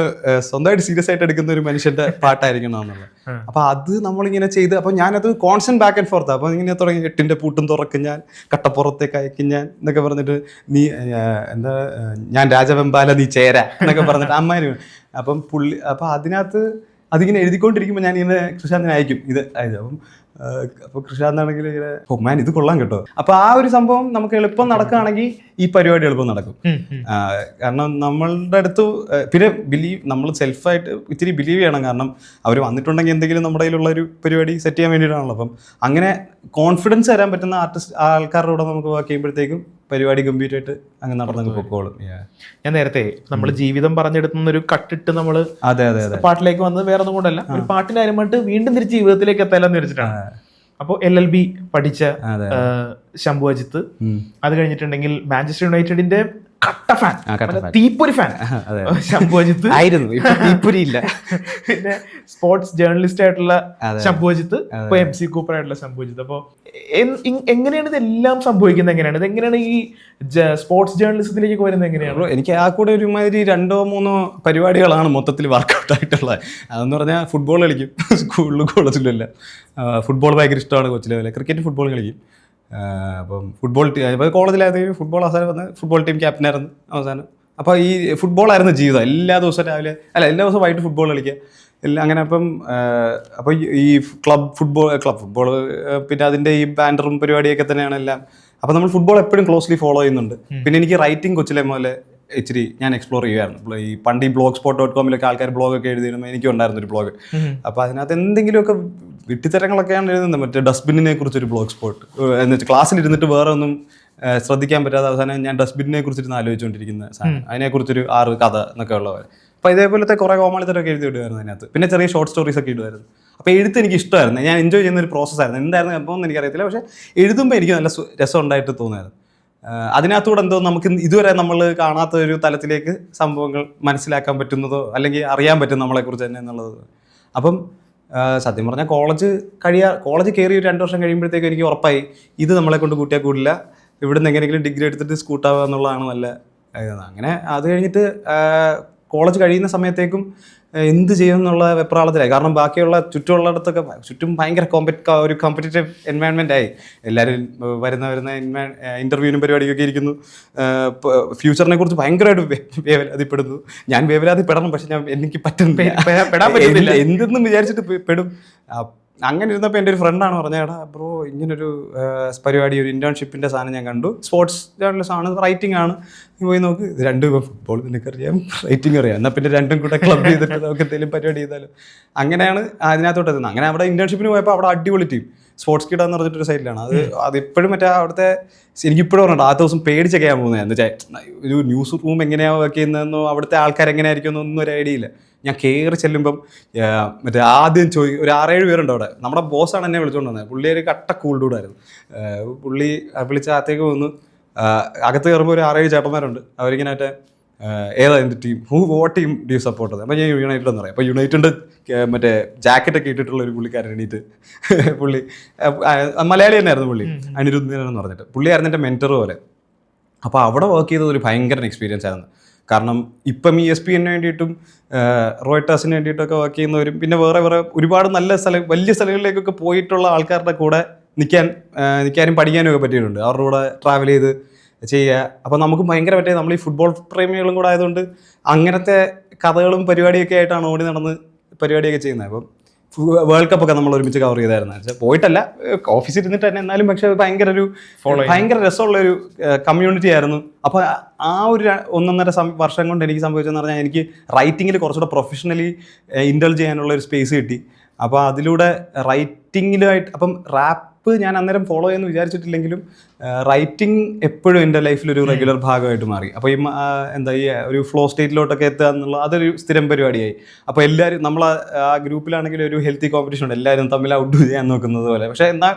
സ്വന്തമായിട്ട് സീരിയസ് ആയിട്ട് എടുക്കുന്ന ഒരു മനുഷ്യന്റെ പാട്ടായിരിക്കണം എന്നുള്ളത്. അപ്പൊ അത് നമ്മളിങ്ങനെ ചെയ്ത്, അപ്പൊ ഞാനത് കോൺസ്റ്റന്റ് ബാക്ക് ആൻഡ് ഫോർത്ത്. അപ്പൊ ഇങ്ങനെ തുടങ്ങി എട്ടിന്റെ പൂട്ടും തുറക്കും ഞാൻ, കട്ടപ്പുറത്തേക്ക് അയക്കും ഞാൻ എന്നൊക്കെ പറഞ്ഞിട്ട്, നീ എന്താ ഞാൻ രാജവെമ്പാല നീ ചേര എന്നൊക്കെ പറഞ്ഞിട്ട് അമ്മാര്. അപ്പം അതിനകത്ത് അതിങ്ങനെ എഴുതിക്കൊണ്ടിരിക്കുമ്പോൾ ഞാൻ ഇങ്ങനെ കൃഷാന്തിനെ അയക്കും ഇത് അപ്പോൾ കൃഷാന്താണെങ്കിൽ ഇങ്ങനെ മാൻ ഇത് കൊള്ളാൻ കേട്ടോ. അപ്പോൾ ആ ഒരു സംഭവം നമുക്ക് എളുപ്പം നടക്കുകയാണെങ്കിൽ ഈ പരിപാടി എളുപ്പം നടക്കും. കാരണം നമ്മളുടെ അടുത്ത് പിന്നെ നമ്മൾ സെൽഫായിട്ട് ഇത്തിരി ബിലീവ് ചെയ്യണം. കാരണം അവർ വന്നിട്ടുണ്ടെങ്കിൽ എന്തെങ്കിലും നമ്മുടെ കയ്യിലുള്ള ഒരു പരിപാടി സെറ്റ് ചെയ്യാൻ വേണ്ടിയിട്ടാണല്ലോ. അപ്പം അങ്ങനെ കോൺഫിഡൻസ് തരാൻ പറ്റുന്ന ആൾക്കാരുടെ കൂടെ നമുക്ക് വർക്ക് ചെയ്യുമ്പോഴത്തേക്കും പരിപാടി ഗംഭീരമായിട്ട് അങ്ങ് നടന്നു പൊക്കോളും. ഞാൻ നേരത്തെ നമ്മൾ ജീവിതം പറഞ്ഞെടുക്കുന്ന ഒരു കട്ടിട്ട് നമ്മൾ പാട്ടിലേക്ക് വന്നത് വേറെ ഒന്നും കൊണ്ടല്ല, ഒരു പാട്ടിന്റെ കാര്യമായിട്ട് വീണ്ടും തിരിച്ച് ജീവിതത്തിലേക്ക് എത്താലെന്ന് വെച്ചിട്ടാണ്. അപ്പോൾ LLB പഠിച്ച ശംഭു അജിത്ത്, അത് കഴിഞ്ഞിട്ടുണ്ടെങ്കിൽ മാഞ്ചസ്റ്റർ യുണൈറ്റഡിന്റെ കട്ട ഫാൻ, തീപ്പൊരി ഫാൻ ശംഭു അജിത്ത് ആയിരുന്നു, തീപ്പൊരി ഇല്ല. പിന്നെ സ്പോർട്സ് ജേർണലിസ്റ്റ് ആയിട്ടുള്ള ശംഭു അജിത്ത്, ഇപ്പൊ MC കൂപ്പർ ആയിട്ടുള്ള ശംഭു അജിത്ത്. അപ്പൊ എങ്ങനെയാണ് ഇതെല്ലാം സംഭവിക്കുന്നത്? എങ്ങനെയാണ് ഈ സ്പോർട്സ് ജേർണലിസത്തിലേക്ക് വരുന്നത്? എങ്ങനെയാണ്? എനിക്ക് ആ കൂടെ ഒരുമാതിരി 2-3 പരിപാടികളാണ് മൊത്തത്തിൽ വർക്കൗട്ട് ആയിട്ടുള്ളത്. അതെന്ന് പറഞ്ഞാൽ ഫുട്ബോൾ കളിക്കും, സ്കൂളിലും കോളേജിലും. ഫുട്ബോൾ ഭയങ്കര ഇഷ്ടമാണ്, കൊച്ചിലെ പോലെ ക്രിക്കറ്റ് ഫുട്ബോൾ കളിക്കും. അപ്പം ഫുട്ബോൾ ടീം ഇപ്പോൾ കോളേജിലായിരുന്നു, ഫുട്ബോൾ അവസാനം വന്ന് ഫുട്ബോൾ ടീം ക്യാപ്റ്റനായിരുന്നു അവസാനം. അപ്പോൾ ഈ ഫുട്ബോളായിരുന്നു ജീവിതം. എല്ലാ ദിവസവും രാവിലെ എല്ലാ ദിവസവും വൈകിട്ട് ഫുട്ബോൾ കളിക്കുക എല്ലാം അങ്ങനെ. അപ്പോൾ ഈ ക്ലബ് ഫുട്ബോൾ പിന്നെ അതിൻ്റെ ഈ ബാൻഡറും പരിപാടിയൊക്കെ തന്നെയാണ് എല്ലാം. അപ്പോൾ നമ്മൾ ഫുട്ബോൾ എപ്പോഴും ക്ലോസ്ലി ഫോളോ ചെയ്യുന്നുണ്ട്. പിന്നെ എനിക്ക് റൈറ്റിംഗ് കൊച്ചിലെ മുതലേ ഇച്ചിരി ഞാൻ എക്സ്പ്ലോർ ചെയ്യുമായിരുന്നു. ഈ പണ്ട് ഈ blogspot.com ആൾക്കാർ ബ്ലോഗൊക്കെ എഴുതിയിരുന്നു, എനിക്കും ഉണ്ടായിരുന്നു ഒരു ബ്ലോഗ്. അപ്പോൾ അതിനകത്ത് എന്തെങ്കിലുമൊക്കെ വിട്ടിത്തരങ്ങളൊക്കെയാണ് എഴുതുന്നത്. മറ്റേ ഡസ്റ്റ്ബിന്നിനെ കുറിച്ചൊരു ബ്ലോഗ് സ്പോട്ട് എന്ന് വെച്ചാൽ ക്ലാസ്സിലിരുന്നിട്ട് വേറെ ഒന്നും ശ്രദ്ധിക്കാൻ പറ്റാതെ അവസാനം ഞാൻ ഡസ്റ്റ്ബിന്നിനെ കുറിച്ചിരുന്ന് ആലോചിച്ചുകൊണ്ടിരിക്കുന്ന സാധനം, അതിനെക്കുറിച്ചൊരു 6 കഥ എന്നൊക്കെ ഉള്ളവരെ. അപ്പോൾ ഇതേപോലത്തെ കുറേ കോമാളിത്തരമൊക്കെ എഴുതി വിടുമായിരുന്നു അതിനകത്ത്. പിന്നെ ചെറിയ ഷോർട്ട് സ്റ്റോറീസ് ഒക്കെ ഇടുമായിരുന്നു. അപ്പോൾ എഴുത്ത് എനിക്ക് ഇഷ്ടമായിരുന്നു, ഞാൻ എൻജോയ് ചെയ്യുന്ന ഒരു പ്രോസസ്സായിരുന്നു. എന്തായിരുന്നു സംഭവം എനിക്കറിയത്തില്ല, പക്ഷേ എഴുതുമ്പോൾ എനിക്ക് നല്ല രസം ഉണ്ടായിട്ട് തോന്നിയായിരുന്നു. അതിനകത്തൂടെ എന്തോ നമുക്ക് ഇതുവരെ നമ്മൾ കാണാത്ത ഒരു തലത്തിലേക്ക് സംഭവങ്ങൾ മനസ്സിലാക്കാൻ പറ്റുന്നതോ അല്ലെങ്കിൽ അറിയാൻ പറ്റും നമ്മളെക്കുറിച്ച് തന്നെ എന്നുള്ളത്. അപ്പം സത്യം പറഞ്ഞാൽ കോളേജ് കയറി ഒരു 2 വർഷം കഴിയുമ്പോഴത്തേക്കും എനിക്ക് ഉറപ്പായി ഇത് നമ്മളെ കൊണ്ട് കൂട്ടിയാൽ കൂടില്ല, ഇവിടുന്ന് എങ്ങനെയെങ്കിലും ഡിഗ്രി എടുത്തിട്ട് സ്കൂട്ടാവുക എന്നുള്ളതാണ് നല്ല. അങ്ങനെ അത് കഴിഞ്ഞിട്ട് കോളേജ് കഴിയുന്ന സമയത്തേക്കും എന്ത് ചെയ്യും എന്നുള്ള വെപ്രാളത്തിലായി. കാരണം ബാക്കിയുള്ള ചുറ്റുമുള്ളിടത്തൊക്കെ ചുറ്റും ഭയങ്കര ഒരു കോമ്പറ്റീറ്റീവ് എൻവയൺമെൻ്റ് ആയി. എല്ലാവരും വരുന്ന ഇൻ്റർവ്യൂവിനും പരിപാടിയൊക്കെ ഇരിക്കുന്നു. ഫ്യൂച്ചറിനെ കുറിച്ച് ഭയങ്കരമായിട്ട് വേവലാതിപ്പെടുന്നു. ഞാൻ വേവലാതിപ്പെടണം, പക്ഷെ എനിക്ക് പറ്റുന്നില്ല, എന്തെന്നും വിചാരിച്ചിട്ട് പെടും. അങ്ങനെ ഇരുന്നപ്പോൾ എൻ്റെ ഒരു ഫ്രണ്ടാണ് പറഞ്ഞത്, എടാ ബ്രോ ഇങ്ങനൊരു പരിപാടി, ഒരു ഇൻറ്റേൺഷിപ്പിൻ്റെ സാധനം ഞാൻ കണ്ടു, സ്പോർട്സ് ജേർണലിസ്റ്റ് ആണ്, റൈറ്റിംഗ് ആണ്, നീ പോയി നോക്ക്. ഇത് രണ്ടും ഇപ്പോൾ ഫുട്ബോൾ നിനക്കറിയാം, റൈറ്റിംഗ് അറിയാം, എന്നാൽ പിന്നെ രണ്ടും കൂടെ ക്ലബ് ചെയ്തിട്ട് നമുക്ക് എന്തെങ്കിലും പരിപാടി ചെയ്താലും. അങ്ങനെയാണ് അതിനകത്തോട്ട് എത്തുന്നത്. അങ്ങനെ അവിടെ ഇൻറ്റേൺഷിപ്പിന് പോയപ്പോൾ അവിടെ അടിപൊളി ടീം, സ്പോർട്സ് കിഡ് എന്ന് പറഞ്ഞിട്ടൊരു സൈഡിലാണ് അത് ഇപ്പോഴും മറ്റേ അവിടുത്തെ എനിക്കിപ്പോഴും പറഞ്ഞിട്ട് ആ ദിവസം പേടിച്ചൊക്കെ ഞാൻ പോകുന്നത്. എന്താ വെച്ചാൽ ഒരു ന്യൂസ് റൂം എങ്ങനെയാണ് വർക്ക് ചെയ്യുന്നതെന്നോ അവിടുത്തെ ആൾക്കാർ എങ്ങനെയായിരിക്കും എന്നൊന്നും ഒരു ഐഡിയ ഇല്ല. ഞാൻ കയറി ചെല്ലുമ്പം മറ്റേ ആദ്യം ഒരു 6-7 പേരുണ്ട് അവിടെ. നമ്മുടെ ബോസാണ് എന്നെ വിളിച്ചുകൊണ്ട് വന്നത്. പുള്ളി ഒരു കട്ട കൂൾ ഡൂഡായിരുന്നു. പുള്ളി വിളിച്ച അകത്തേക്ക് വന്നു. അകത്ത് കയറുമ്പോൾ ഒരു 6-7 ചേട്ടന്മാരുണ്ട്. അവരിങ്ങനെ മറ്റേ ഏതാ എൻ്റെ team, what team do support ചെയ്തത്? അപ്പോൾ ഞാൻ യുണൈറ്റഡ് എന്ന് പറയാം. അപ്പോൾ യുണൈറ്റഡ് മറ്റേ ജാക്കറ്റൊക്കെ ഇട്ടിട്ടുള്ള ഒരു പുള്ളിക്കാരൻ എണീറ്റ്, പുള്ളി മലയാളി തന്നെയായിരുന്നു പുള്ളി, അനിരുദ്ധൻ എന്ന് പറഞ്ഞിട്ട്. പുള്ളിയായിരുന്നു എൻ്റെ മെൻറ്റർ പോലെ. അപ്പോൾ അവിടെ വർക്ക് ചെയ്തത് ഒരു ഭയങ്കര എക്സ്പീരിയൻസ് ആയിരുന്നു. കാരണം ഇപ്പം ESPN വേണ്ടിയിട്ടും റോയിട്ടേഴ്സിന് വേണ്ടിയിട്ടൊക്കെ വർക്ക് ചെയ്യുന്നവരും പിന്നെ വേറെ ഒരുപാട് നല്ല വലിയ സ്ഥലങ്ങളിലേക്കൊക്കെ പോയിട്ടുള്ള ആൾക്കാരുടെ കൂടെ നിൽക്കാനും പഠിക്കാനും ഒക്കെ പറ്റിയിട്ടുണ്ട്. അവരുടെ കൂടെ ട്രാവൽ ചെയ്ത് ചെയ്യുക. അപ്പോൾ നമുക്ക് ഭയങ്കര പറ്റിയ, നമ്മൾ ഈ ഫുട്ബോൾ പ്രേമികളും കൂടെ ആയതുകൊണ്ട് അങ്ങനത്തെ കഥകളും പരിപാടിയൊക്കെ ആയിട്ടാണ് ഓടി നടന്ന് പരിപാടിയൊക്കെ ചെയ്യുന്നത്. അപ്പം വേൾഡ് കപ്പൊക്കെ നമ്മൾ ഒരുമിച്ച് കവർ ചെയ്തായിരുന്നു. പോയിട്ടല്ല, ഓഫീസിൽ ഇരുന്നിട്ട് തന്നെ, എന്നാലും പക്ഷേ ഭയങ്കര രസമുള്ളൊരു കമ്മ്യൂണിറ്റി ആയിരുന്നു. അപ്പോൾ ആ ഒരു 1.5 വർഷം കൊണ്ട് എനിക്ക് സംഭവിച്ചതെന്ന് പറഞ്ഞാൽ എനിക്ക് റൈറ്റിങ്ങിൽ കുറച്ചുകൂടെ പ്രൊഫഷണലി ഇൻഡൾജ് ചെയ്യാനുള്ള ഒരു സ്പേസ് കിട്ടി. അപ്പോൾ അതിലൂടെ റൈറ്റിങ്ങിലായിട്ട്, അപ്പം റാപ്പ് ഞാൻ അന്നേരം ഫോളോ ചെയ്യുമെന്ന് വിചാരിച്ചിട്ടില്ലെങ്കിലും റൈറ്റിംഗ് എപ്പോഴും എൻ്റെ ലൈഫിലൊരു റെഗുലർ ഭാഗമായിട്ട് മാറി. അപ്പോൾ ഈ ഒരു ഫ്ലോ സ്റ്റേറ്റിലോട്ടൊക്കെ എത്തുക എന്നുള്ള അതൊരു സ്ഥിരം പരിപാടിയായി. അപ്പോൾ എല്ലാവരും നമ്മൾ ആ ഗ്രൂപ്പിലാണെങ്കിലും ഒരു ഹെൽത്തി കോമ്പറ്റീഷൻ ഉണ്ട്, എല്ലാവരും തമ്മിൽ ഔട്ട് ചെയ്യാൻ നോക്കുന്നത് പോലെ. പക്ഷേ എന്നാൽ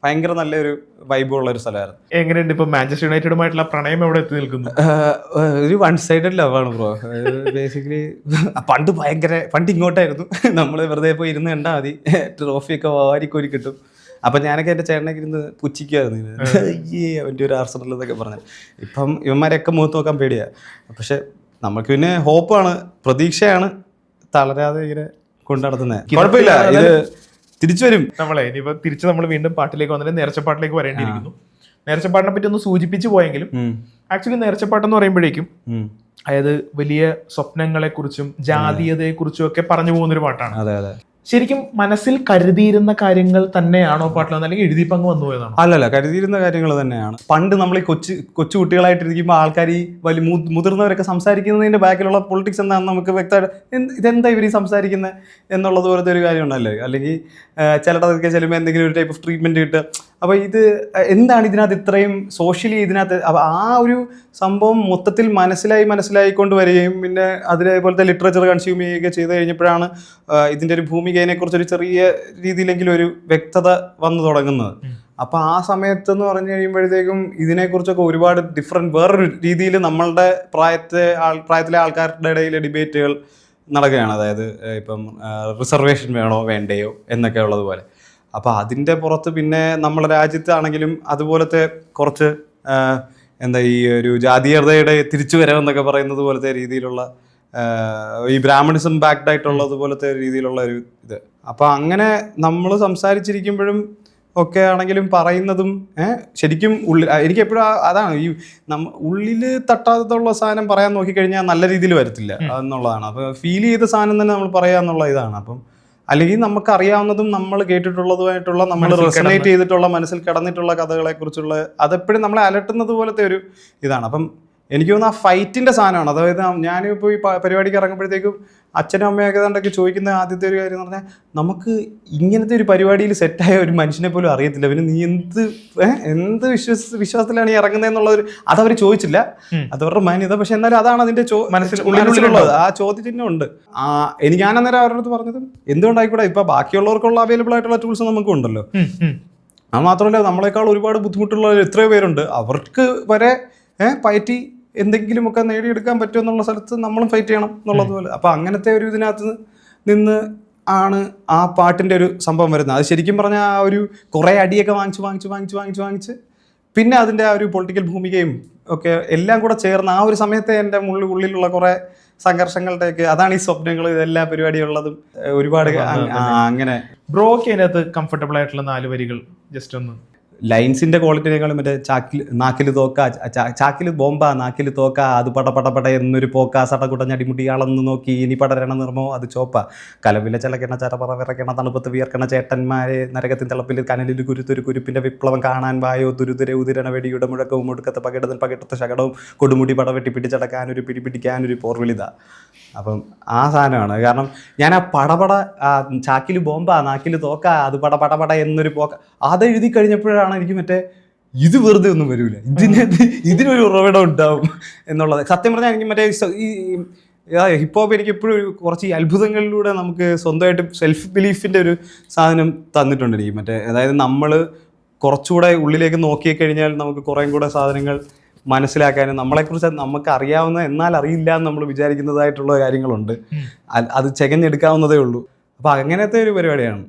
ഭയങ്കര നല്ലൊരു വൈബുള്ള ഒരു സ്ഥലമായിരുന്നു. എങ്ങനെയുണ്ട് ഇപ്പോൾ മാഞ്ചസ്റ്റർ യുണൈറ്റഡുമായിട്ടുള്ള പ്രണയം എവിടെ എത്തി നിൽക്കുന്നു? ഒരു 1 സൈഡഡ് ലവാണ് ബ്രോ. ബേസിക്കലി പണ്ട് ഇങ്ങോട്ടായിരുന്നു. നമ്മൾ വെറുതെ പോയി ഇരുന്ന് കണ്ടാൽ മതി, ട്രോഫിയൊക്കെ വാരിക്കോരി കിട്ടും. അപ്പം ഞാനൊക്കെ എൻ്റെ ചേട്ടനൊക്കെ ഇരുന്ന് പുച്ഛിക്കുമായിരുന്നു, അവൻ്റെ ഒരു ആർസണൽ എന്നൊക്കെ പറഞ്ഞത്. ഇപ്പം ഇവന്മാരെയൊക്കെ മുഖത്ത് നോക്കാൻ പേടിയാണ്. പക്ഷെ നമുക്ക് പിന്നെ ഹോപ്പാണ്, പ്രതീക്ഷയാണ്, തളരാതെ ഇങ്ങനെ കൊണ്ടു നടത്തുന്നത്. കുഴപ്പമില്ല, ഇത് തിരിച്ചു വരും. ഇനിയിപ്പോൾ തിരിച്ച് നമ്മൾ വീണ്ടും പാട്ടിലേക്ക് വന്നിട്ട് നേർച്ചപ്പാട്ടിലേക്ക് വരേണ്ടിയിരിക്കുന്നു. നേർച്ചപ്പാട്ടിനെ പറ്റി ഒന്ന് സൂചിപ്പിച്ചു പോയെങ്കിലും ആക്ച്വലി നേർച്ചപ്പാട്ടെന്ന് പറയുമ്പോഴേക്കും അതായത് വലിയ സ്വപ്നങ്ങളെക്കുറിച്ചും ജാതീയതയെക്കുറിച്ചും ഒക്കെ പറഞ്ഞു പോകുന്നൊരു പാട്ടാണ്. അതെ അതെ. ശരിക്കും മനസ്സിൽ കരുതിയിരുന്ന കാര്യങ്ങൾ തന്നെയാണോ പാട്ടിൽ വന്നത്, അല്ലെങ്കിൽ എഴുതി പങ്ക് വന്നു പോയതാണോ? അല്ലല്ല, കരുതിയിരുന്ന കാര്യങ്ങൾ തന്നെയാണ്. പണ്ട് നമ്മൾ ഈ കൊച്ചു കുട്ടികളായിട്ടിരിക്കുമ്പോൾ ആൾക്കാർ ഈ മുതിർന്നവരൊക്കെ സംസാരിക്കുന്നതിൻ്റെ ബാക്കിലുള്ള പൊളിറ്റിക്സ് എന്താണെന്ന് നമുക്ക് വ്യക്തമായിട്ട് ഇതെന്താ ഇവർ സംസാരിക്കുന്നത് എന്നുള്ളത് പോലത്തെ ഒരു കാര്യം ഉണ്ടല്ലോ. അല്ലെങ്കിൽ ചിലടത്തൊക്കെ ചെല്ലുമ്പോൾ എന്തെങ്കിലും ഒരു ടൈപ്പ് ഓഫ് ട്രീറ്റ്മെൻറ്റ് കിട്ടുക. അപ്പോൾ ഇത് എന്താണ് ഇതിനകത്ത് ഇത്രയും സോഷ്യലി ഇതിനകത്ത് ആ ഒരു സംഭവം മൊത്തത്തിൽ മനസ്സിലായിക്കൊണ്ട് വരികയും പിന്നെ അതിലേപോലത്തെ ലിറ്ററേച്ചർ കൺസ്യൂം ചെയ്യുകയൊക്കെ ചെയ്ത് കഴിഞ്ഞപ്പോഴാണ് ഇതിൻ്റെ ഒരു ഭൂമികയെക്കുറിച്ചൊരു ചെറിയ രീതിയിലെങ്കിലും ഒരു വ്യക്തത വന്നു തുടങ്ങുന്നത്. അപ്പോൾ ആ സമയത്തെന്ന് പറഞ്ഞു കഴിയുമ്പോഴത്തേക്കും ഇതിനെക്കുറിച്ചൊക്കെ ഒരുപാട് വേറൊരു രീതിയിൽ നമ്മളുടെ പ്രായത്തിലെ ആൾക്കാരുടെ ഇടയിൽ ഡിബേറ്റുകൾ നടക്കുകയാണ്. അതായത് ഇപ്പം റിസർവേഷൻ വേണോ വേണ്ടയോ എന്നൊക്കെ ഉള്ളതുപോലെ. അപ്പോൾ അതിൻ്റെ പുറത്ത് പിന്നെ നമ്മുടെ രാജ്യത്താണെങ്കിലും അതുപോലത്തെ കുറച്ച് ഈ ഒരു ജാതീയതയുടെ തിരിച്ചു വരവെന്നൊക്കെ പറയുന്നത് പോലത്തെ രീതിയിലുള്ള ഈ ബ്രാഹ്മണിസം ബാക്ക്ഡ് ആയിട്ടുള്ളത് പോലത്തെ രീതിയിലുള്ള ഒരു ഇത്. അപ്പോൾ അങ്ങനെ നമ്മൾ സംസാരിച്ചിരിക്കുമ്പോഴും ഒക്കെ ആണെങ്കിലും പറയുന്നതും ശരിക്കും എനിക്ക് എപ്പോഴും അതാണ് ഈ ഉള്ളിൽ തട്ടാത്തുള്ള സാധനം പറയാൻ നോക്കിക്കഴിഞ്ഞാൽ നല്ല രീതിയിൽ വരത്തില്ല എന്നുള്ളതാണ്. അപ്പോൾ ഫീൽ ചെയ്ത സാധനം തന്നെ നമ്മൾ പറയുക എന്നുള്ള ഇതാണ്. അപ്പം അല്ലെങ്കിൽ നമുക്ക് അറിയാവുന്നതും നമ്മൾ കേട്ടിട്ടുള്ളതുമായിട്ടുള്ള നമ്മൾ റെസണേറ്റ് ചെയ്തിട്ടുള്ള മനസ്സിൽ കിടന്നിട്ടുള്ള കഥകളെക്കുറിച്ചുള്ള അതെപ്പോഴും നമ്മളെ അലട്ടുന്നത് പോലത്തെ ഒരു ഇതാണ്. അപ്പം എനിക്ക് തോന്നുന്നു ആ ഫൈറ്റിൻ്റെ സാധനമാണ്. അതായത് ഞാനിപ്പോൾ ഈ പരിപാടിക്ക് ഇറങ്ങുമ്പോഴത്തേക്കും അച്ഛനും അമ്മയൊക്കെ കണ്ടൊക്കെ ചോദിക്കുന്ന ആദ്യത്തെ ഒരു കാര്യം എന്ന് പറഞ്ഞാൽ, നമുക്ക് ഇങ്ങനത്തെ ഒരു പരിപാടിയിൽ സെറ്റായ ഒരു മനുഷ്യനെ പോലും അറിയത്തില്ല, പിന്നെ നീ എന്ത് വിശ്വാസത്തിലാണ് ഈ ഇറങ്ങുന്നതെന്നുള്ളൊരു അതവർ ചോദിച്ചില്ല, അതവരുടെ മാന്യത. പക്ഷെ എന്നാലും അതാണ് അതിൻ്റെ മനസ്സിലുള്ളത്, ആ ചോദ്യചിഹ്നം ഉണ്ട്. ഞാനന്നേരം അവരുടെ അടുത്ത് പറഞ്ഞത് എന്തുകൊണ്ടായിക്കൂടെ, ഇപ്പം ബാക്കിയുള്ളവർക്കുള്ള അവൈലബിൾ ആയിട്ടുള്ള ടൂൾസ് നമുക്കും ഉണ്ടല്ലോ. അത് മാത്രമല്ല നമ്മളെക്കാൾ ഒരുപാട് ബുദ്ധിമുട്ടുള്ള എത്രയോ പേരുണ്ട്, അവർക്ക് വരെ പയറ്റി എന്തെങ്കിലുമൊക്കെ നേടിയെടുക്കാൻ പറ്റുമെന്നുള്ള സ്ഥലത്ത് നമ്മളും ഫൈറ്റ് ചെയ്യണം എന്നുള്ളതുപോലെ. അപ്പോൾ അങ്ങനത്തെ ഒരു ഇതിനകത്ത് നിന്ന് ആണ് ആ പാട്ടിൻ്റെ ഒരു സംഭവം വരുന്നത്. അത് ശരിക്കും പറഞ്ഞാൽ ആ ഒരു കുറേ അടിയൊക്കെ വാങ്ങിച്ച് പിന്നെ അതിൻ്റെ ആ ഒരു പൊളിറ്റിക്കൽ ഭൂമികയും ഒക്കെ എല്ലാം കൂടെ ചേർന്ന് ആ ഒരു സമയത്തെ എൻ്റെ ഉള്ളിലുള്ള കുറേ സംഘർഷങ്ങളുടെയൊക്കെ അതാണ് ഈ സ്വപ്നങ്ങൾ, ഇതെല്ലാ പരിപാടിയുള്ളതും ഒരുപാട് അങ്ങനെ. ബ്രോക്ക് അതിനകത്ത് കംഫർട്ടബിൾ ആയിട്ടുള്ള 4 വരികൾ ജസ്റ്റ് ഒന്ന് ലൈൻസിന്റെ ക്വാളിറ്റിനേക്കാളും മറ്റേ നാക്കിൽ തോക്ക, ചാക്കിൽ ബോംബ, നാക്കിൽ തോക്ക, അത് പട എന്നൊരു പോക്ക, സടകുട്ട ഞടിമുടിയാളെന്ന് നോക്കി ഇനി പടരണ നിർമ്മോ അത് ചോപ്പ, കലവിലെ ചിലക്കണ ചരപറ വിറക്കണ തണുപ്പത്ത് വിയർക്കണ ചേട്ടന്മാരെ, നരകത്തിൻ തിളപ്പിൽ കനലിൽ കുരുത്തൊരു കുരുപ്പിന്റെ വിപ്ലവം കാണാൻ വായോ, തുരുതുരെ ഉതിരണ വെടിയുടെ മുഴക്കവും മുടുക്കത്തെ പകിടത്തെ ശകടവും, കൊടുമുടി പടവെട്ടി പിടിച്ചടക്കാനൊരു പിടിക്കാനൊരു പോർവിളിത. അപ്പം ആ സാധനമാണ്. കാരണം ഞാൻ ആ പടപട, ചാക്കിൽ ബോംബ, നാക്കിൽ തോക്ക, അത് പടപട എന്നൊരു പോക്ക, അത് എഴുതി കഴിഞ്ഞപ്പോഴാണ് എനിക്ക് മറ്റേ ഇത് വെറുതെ ഒന്നും വരില്ല, ഇതിനൊരു ഉറവിടം ഉണ്ടാവും എന്നുള്ളത്. സത്യം പറഞ്ഞാൽ എനിക്ക് മറ്റേ ഈ ഹിപ്പ് ഹോപ്പ് എനിക്ക് എപ്പോഴും ഒരു കുറച്ച് ഈ അത്ഭുതങ്ങളിലൂടെ നമുക്ക് സ്വന്തമായിട്ട് സെൽഫ് ബിലീഫിൻ്റെ ഒരു സാധനം തന്നിട്ടുണ്ട് എനിക്ക്. മറ്റേ അതായത് നമ്മൾ കുറച്ചുകൂടെ ഉള്ളിലേക്ക് നോക്കിക്കഴിഞ്ഞാൽ നമുക്ക് കുറേ കൂടെ സാധനങ്ങൾ മനസ്സിലാക്കാനും നമ്മളെക്കുറിച്ച് നമുക്ക് അറിയാവുന്ന എന്നാൽ അറിയില്ല എന്ന് നമ്മൾ വിചാരിക്കുന്നതായിട്ടുള്ള കാര്യങ്ങളുണ്ട്. അത് ചെകഞ്ഞെടുക്കാവുന്നതേ ഉള്ളൂ. അപ്പോൾ അങ്ങനത്തെ ഒരു പരിപാടിയാണ്.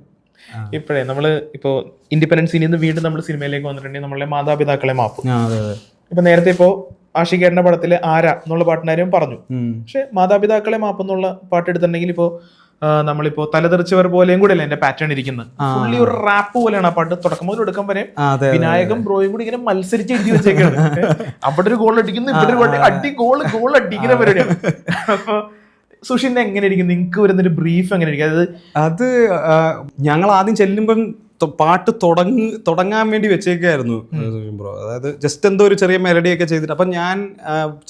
ഇപ്പോഴേ നമ്മൾ ഇപ്പോൾ ഇൻഡിപെൻഡൻസ് സീനിൽ നിന്ന് വീണ്ടും നമ്മൾ സിനിമയിലേക്ക് വന്നിട്ടുണ്ടെങ്കിൽ നമ്മളെ മാതാപിതാക്കളെ മാപ്പും. ഇപ്പൊ നേരത്തെ ഇപ്പോ ആഷിഖേട്ടന്റെ പടത്തില് ആരാ എന്നുള്ള പാട്ടിനാരും പറഞ്ഞു. പക്ഷെ മാതാപിതാക്കളെ മാപ്പെന്നുള്ള പാട്ട് എടുത്തിട്ടുണ്ടെങ്കിൽ ഇപ്പോ നമ്മളിപ്പോ തലതെറിച്ചവർ പോലെയും കൂടെ അല്ലേ എന്റെ പാറ്റേൺ ഇരിക്കുന്നത്. ഫുള്ളി ഒരു റാപ്പ് പോലെയാണ് ആ പാട്ട്. തുടക്കം മുതൽ ഒടുക്കം വരെ വിനായകം ബ്രോയും കൂടി ഇങ്ങനെ മത്സരിച്ച് എഴുതി വെച്ചേക്കാണ്. അവിടെ ഒരു ഗോൾ അടിക്കുന്നു, ഇവിടെ ഒരു അടി ഗോൾ അടിക്കുന്ന പരിപാടിയാണ്. അപ്പൊ സുഷിന്റെ എങ്ങനെ ഇരിക്കും, നിങ്ങൾക്ക് വരുന്നൊരു ബ്രീഫ് എങ്ങനെ ഇരിക്കും? അത് ഞങ്ങൾ ആദ്യം ചെല്ലുമ്പം പാട്ട് തുടങ്ങാൻ വേണ്ടി വെച്ചേക്കായിരുന്നു ബ്രോ. അതായത് ജസ്റ്റ് എന്തോ ഒരു ചെറിയ മെലഡിയൊക്കെ ചെയ്തിട്ട്. അപ്പം ഞാൻ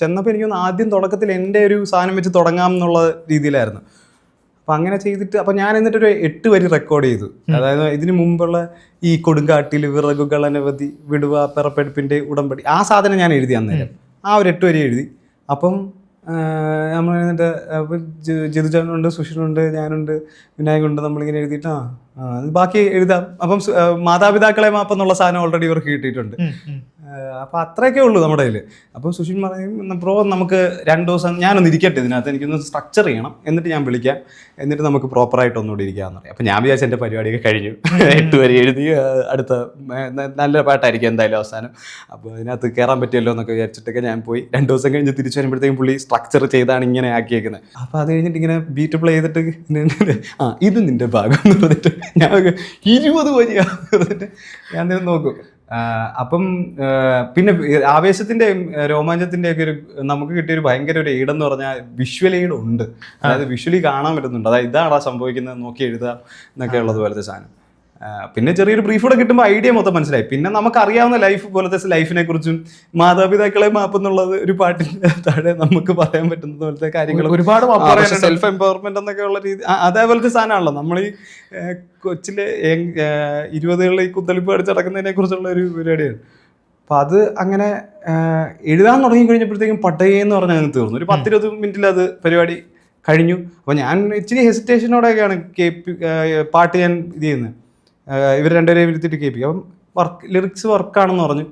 ചെന്നപ്പോൾ എനിക്കൊന്ന് ആദ്യം തുടക്കത്തിൽ എൻ്റെ ഒരു സാധനം വെച്ച് തുടങ്ങാം എന്നുള്ള രീതിയിലായിരുന്നു. അപ്പം അങ്ങനെ ചെയ്തിട്ട് അപ്പം ഞാൻ എന്നിട്ടൊരു 8 വരി റെക്കോർഡ് ചെയ്തു. അതായത് ഇതിനു മുമ്പുള്ള ഈ കൊടുങ്കാട്ടിൽ വിറകുകൾ അനവധി വിടുവ പിറപ്പെടുപ്പിൻ്റെ ഉടമ്പടി, ആ സാധനം ഞാൻ എഴുതി അന്നേരം. ആ ഒരു 8 വരി എഴുതി. അപ്പം നമ്മൾ എന്നിട്ട് ജിതുചാനുണ്ട്, സുഷിനുണ്ട്, ഞാനുണ്ട്, വിനായകുണ്ട്. നമ്മളിങ്ങനെ എഴുതിയിട്ട് ബാക്കി എഴുതാം. അപ്പം മാതാപിതാക്കളെ മാപ്പെന്നുള്ള സാധനം ഓൾറെഡി ഇവർക്ക് കിട്ടിയിട്ടുണ്ട്. അപ്പം അത്രയൊക്കെ ഉള്ളൂ നമ്മുടെ കയ്യിൽ. അപ്പം സുഷിൻ പറയും, ബ്രോ നമുക്ക് 2 ദിവസം ഞാനൊന്ന് ഇരിക്കട്ടെ ഇതിനകത്ത്, എനിക്കൊന്ന് സ്ട്രക്ചർ ചെയ്യണം, എന്നിട്ട് ഞാൻ വിളിക്കാം, എന്നിട്ട് നമുക്ക് പ്രോപ്പറായിട്ട് ഒന്നുകൂടി ഇരിക്കാമെന്ന് പറയും. അപ്പം ഞാൻ വിചാരിച്ച എൻ്റെ പരിപാടിയൊക്കെ കഴിഞ്ഞു. 8 വരെ എഴുതി, അടുത്ത നല്ല പാട്ടായിരിക്കും എന്തായാലും അവസാനം. അപ്പോൾ അതിനകത്ത് കയറാൻ പറ്റിയല്ലോ എന്നൊക്കെ വിചാരിച്ചിട്ടൊക്കെ ഞാൻ പോയി. 2 ദിവസം കഴിഞ്ഞ് തിരിച്ചു വരുമ്പോഴത്തേക്കും പുള്ളി സ്ട്രക്ചർ ചെയ്താണ് ഇങ്ങനെ ആക്കിയേക്കുന്നത്. അപ്പോൾ അത് കഴിഞ്ഞിട്ട് ഇങ്ങനെ ബീറ്റ് പ്ലേ ചെയ്തിട്ട് ഇത് നിൻ്റെ ഭാഗം എന്ന് പറഞ്ഞിട്ട് ഞാൻ 20 വരിയാണ് പറഞ്ഞിട്ട് ഞാൻ നോക്കും. അപ്പം പിന്നെ ആവേശത്തിൻ്റെയും രോമാഞ്ചത്തിൻ്റെയൊക്കെ ഒരു നമുക്ക് കിട്ടിയൊരു ഭയങ്കര ഒരു എയ്ഡെന്ന് പറഞ്ഞാൽ വിഷ്വൽ എയ്ഡ് ഉണ്ട്. അതായത് വിഷ്വലി കാണാൻ പറ്റുന്നുണ്ട്. അതായത് ഇതാണ് സംഭവിക്കുന്നത് നോക്കി എഴുതുക എന്നൊക്കെ ഉള്ളത് പോലത്തെ സാധനം. പിന്നെ ചെറിയൊരു ബ്രീഫ് കൂടെ കിട്ടുമ്പോൾ ഐഡിയ മൊത്തം മനസ്സിലായി. പിന്നെ നമുക്കറിയാവുന്ന ലൈഫ് പോലത്തെ ലൈഫിനെ കുറിച്ചും മാതാപിതാക്കളെ മാപ്പെന്നുള്ളത് ഒരു പാട്ടിൻ്റെ താഴെ നമുക്ക് പറയാൻ പറ്റുന്ന പോലത്തെ കാര്യങ്ങൾ ഒരുപാട് സെൽഫ് എംപവർമെന്റ് എന്നൊക്കെ ഉള്ള രീതി അതേപോലത്തെ സാധനമാണല്ലോ. നമ്മൾ ഈ കൊച്ചിലെ 20കളിൽ ഈ കുത്തളിപ്പ് അടിച്ച് നടക്കുന്നതിനെ കുറിച്ചുള്ള ഒരു പരിപാടിയാണ്. അപ്പം അത് അങ്ങനെ എഴുതാൻ തുടങ്ങി കഴിഞ്ഞപ്പോഴത്തേക്കും പട്ടയെന്ന് പറഞ്ഞാൽ അങ്ങ് തീർന്നു. ഒരു 10-20 മിനിറ്റിൽ അത് പരിപാടി കഴിഞ്ഞു. അപ്പം ഞാൻ ഇച്ചിരി ഹെസിറ്റേഷനോടെയൊക്കെയാണ് പാട്ട് ഞാൻ ഇത് ചെയ്യുന്നത്. ഇവർ 2 പേരെയും ഇരുത്തിയിട്ട് കേൾപ്പിക്കും. അപ്പം ലിറിക്സ് വർക്കാണെന്ന് പറഞ്ഞു.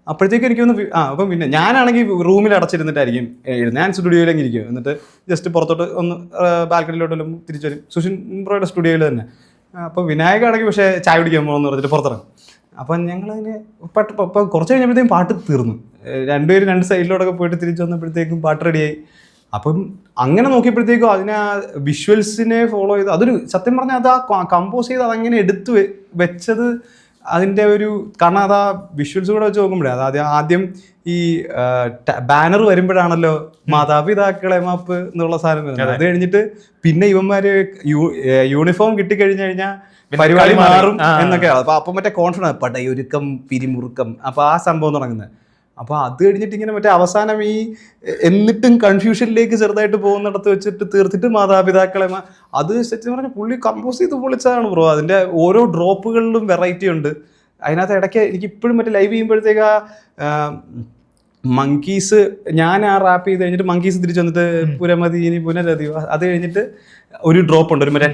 അപ്പോഴത്തേക്കും എനിക്കൊന്ന് അപ്പം പിന്നെ ഞാനാണെങ്കിൽ റൂമിൽ അടച്ചിരുന്നിട്ടായിരിക്കും എഴുതുന്നത്. ഞാൻ സ്റ്റുഡിയോയിലേക്ക് ഇരിക്കും. എന്നിട്ട് ജസ്റ്റ് പുറത്തോട്ട് ഒന്ന് ബാൽക്കണിയിലോട്ടെല്ലാം തിരിച്ചു വരും. സുഷിൻ ബ്രോയുടെ സ്റ്റുഡിയോയിൽ തന്നെ. അപ്പം വിനായകാണെങ്കിൽ പക്ഷേ ചായ കുടിക്കാൻ പോകുമെന്ന് പറഞ്ഞിട്ട് പുറത്തിറങ്ങും. അപ്പം ഞങ്ങളതിന് ഇപ്പം കുറച്ച് കഴിഞ്ഞപ്പോഴത്തേക്കും പാട്ട് തീർന്നു. 2 പേര് 2 സൈഡിലോട്ടൊക്കെ പോയിട്ട് തിരിച്ചു വന്നപ്പോഴത്തേക്കും പാട്ട് റെഡിയായി. അപ്പം അങ്ങനെ നോക്കിയപ്പോഴത്തേക്കും അതിനെ വിഷ്വൽസിനെ ഫോളോ ചെയ്ത് അതൊരു സത്യം പറഞ്ഞാൽ അത് കമ്പോസ് ചെയ്ത് അതങ്ങനെ എടുത്ത് വെച്ചത് അതിൻ്റെ ഒരു കാരണം അത് ആ വിഷ്വൽസ് കൂടെ വെച്ച് നോക്കുമ്പോഴേ അത് ആദ്യം ഈ ബാനർ വരുമ്പോഴാണല്ലോ മാതാപിതാക്കളെ മാപ്പ് എന്നുള്ള സാധനം വരുന്നത്. അത് കഴിഞ്ഞിട്ട് പിന്നെ ഇവന്മാര് യൂണിഫോം കിട്ടിക്കഴിഞ്ഞു കഴിഞ്ഞാൽ പരിപാടി മാറും എന്നൊക്കെയാണ്. അപ്പം മറ്റേ കോൺഫിഡൻസ് പടയൊരുക്കം പിരിമുറുക്കം അപ്പം ആ സംഭവം തുടങ്ങുന്നത്. അപ്പോൾ അത് കഴിഞ്ഞിട്ട് ഇങ്ങനെ മറ്റേ അവസാനം ഈ എന്നിട്ടും കൺഫ്യൂഷനിലേക്ക് ചെറുതായിട്ട് പോകുന്നിടത്ത് വെച്ചിട്ട് തീർത്തിട്ട് മാതാപിതാക്കളെ അത് സത്യം പറഞ്ഞാൽ പുള്ളി കമ്പോസ് ചെയ്ത് പൊളിച്ചതാണ് ബ്രോ. അതിൻ്റെ ഓരോ ഡ്രോപ്പുകളിലും വെറൈറ്റി ഉണ്ട്. അതിനകത്ത് ഇടയ്ക്ക് എനിക്ക് ഇപ്പോഴും മറ്റേ ലൈവ് ചെയ്യുമ്പോഴത്തേക്ക് മങ്കീസ് ഞാൻ റാപ്പ് ചെയ്ത് കഴിഞ്ഞിട്ട് മങ്കീസ് തിരിച്ചു വന്നിട്ട് പുരമതി പുനരതി അത് കഴിഞ്ഞിട്ട് ഒരു ഡ്രോപ്പ് ഉണ്ട്, ഒരു മറ്റേ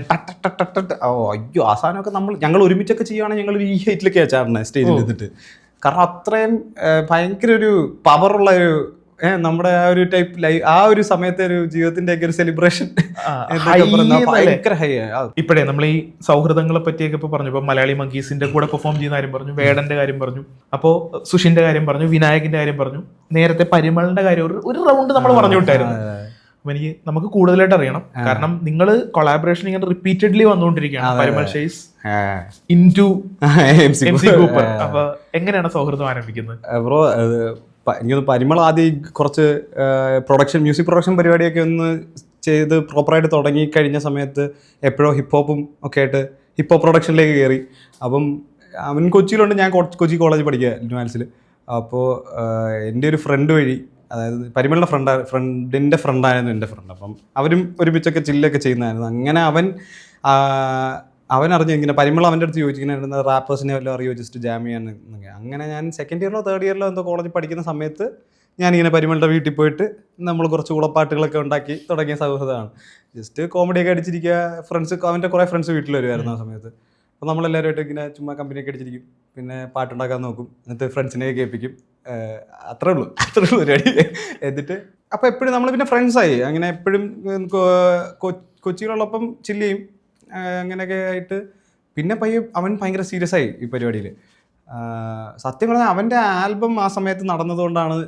അയ്യോ ആ സാധനമൊക്കെ ഞങ്ങൾ ഒരുമിച്ചൊക്കെ ചെയ്യുകയാണെങ്കിൽ ഞങ്ങൾ ഈ ഹൈറ്റിലൊക്കെയാണ് ചാടുന്നത് സ്റ്റേജിൽ ഇരുന്നിട്ട്. കാരണം അത്രയും ഭയങ്കര ഒരു പവറുള്ള ഒരു നമ്മുടെ ആ ഒരു ടൈപ്പ് ആ ഒരു സമയത്തെ ഒരു ജീവിതത്തിന്റെ ഒക്കെ ഒരു സെലിബ്രേഷൻ ഭയങ്കര ഹൈ. ഇപ്പോഴേ നമ്മൾ ഈ സൗഹൃദങ്ങളെ പറ്റിയൊക്കെ ഇപ്പൊ പറഞ്ഞു. ഇപ്പൊ മലയാളി മങ്കീസിന്റെ കൂടെ പെർഫോം ചെയ്യുന്ന കാര്യം പറഞ്ഞു, വേടന്റെ കാര്യം പറഞ്ഞു, അപ്പോ സുഷിന്റെ കാര്യം പറഞ്ഞു, വിനായകിന്റെ കാര്യം പറഞ്ഞു, നേരത്തെ പരിമളിന്റെ കാര്യം ഒരു റൗണ്ട് നമ്മൾ പറഞ്ഞു വിട്ടായിരുന്നു. അപ്പൊ നമുക്ക് കൂടുതലായിട്ട് അറിയണം. കാരണം നിങ്ങൾ കൊളാബറേഷൻ ഇങ്ങനെ റിപ്പീറ്റഡ്ലി വന്നുകൊണ്ടിരിക്കുകയാണ്. Parimal Shais into MC Cooper. അപ്പൊ എങ്ങനെയാണ് സൗഹൃദം ആരംഭിക്കുന്നത്? ബ്രോ, എനിക്കൊന്ന് പരിമൾ ആദ്യം കുറച്ച് മ്യൂസിക് പ്രൊഡക്ഷൻ പരിപാടിയൊക്കെ ഒന്ന് ചെയ്ത് പ്രോപ്പറായിട്ട് തുടങ്ങി കഴിഞ്ഞ സമയത്ത് എപ്പോഴോ ഹിപ്പോപ്പും ഒക്കെ ആയിട്ട് ഹിപ്പോപ്പ് പ്രൊഡക്ഷനിലേക്ക് കയറി. അപ്പം അവൻ കൊച്ചിയിലുണ്ട്, ഞാൻ കൊച്ചി കോളേജിൽ പഠിക്കുക ന്യൂമാൻസിൽ. അപ്പോൾ എൻ്റെ ഒരു ഫ്രണ്ട് വഴി, അതായത് പരിമളിൻ്റെ ഫ്രണ്ടിൻ്റെ ഫ്രണ്ടായിരുന്നു എൻ്റെ ഫ്രണ്ട്. അപ്പം അവരും ഒരുമിച്ചൊക്കെ ചില്ലൊക്കെ ചെയ്യുന്നതായിരുന്നു. അങ്ങനെ അവൻ അറിഞ്ഞു ഇങ്ങനെ പരിമൾ അവൻ്റെ അടുത്ത് ചോദിച്ചിങ്ങനെ റാപ്പേഴ്സിനെ വല്ലതും അറിയോ ജസ്റ്റ് ജാം ചെയ്യാനൊക്കെ. അങ്ങനെ ഞാൻ സെക്കൻഡ് ഇയറിലോ തേർഡ് ഇയറിലോ എന്തോ കോളേജിൽ പഠിക്കുന്ന സമയത്ത് ഞാനിങ്ങനെ പരിമളുടെ വീട്ടിൽ പോയിട്ട് നമ്മൾ കുറച്ച് കുളപ്പാട്ടുകളൊക്കെ ഉണ്ടാക്കി തുടങ്ങിയ സൗഹൃദമാണ്. ജസ്റ്റ് കോമഡിയൊക്കെ അടിച്ചിരിക്കുക. അവൻ്റെ കുറേ ഫ്രണ്ട്സ് വീട്ടിൽ വരുമായിരുന്നു ആ സമയത്ത്. അപ്പോൾ നമ്മളെല്ലാവരുമായിട്ട് ഇങ്ങനെ ചുമ്മാ കമ്പനിയൊക്കെ അടിച്ചിരിക്കും, പിന്നെ പാട്ടുണ്ടാക്കാൻ നോക്കും, എന്നിട്ട് ഫ്രണ്ട്സിനെ കേൾപ്പിക്കും. അത്രേ ഉള്ളൂ പരിപാടി. എന്നിട്ട് അപ്പോൾ എപ്പോഴും നമ്മൾ പിന്നെ ഫ്രണ്ട്സായി. അങ്ങനെ എപ്പോഴും കൊച്ചിയിലുള്ളപ്പം ചില്ല് ചെയ്യും, അങ്ങനെയൊക്കെ ആയിട്ട്. പിന്നെ അവൻ ഭയങ്കര സീരിയസ് ആയി ഈ പരിപാടിയിൽ. സത്യം പറഞ്ഞാൽ അവൻ്റെ ആൽബം ആ സമയത്ത് നടന്നതുകൊണ്ടാണ്,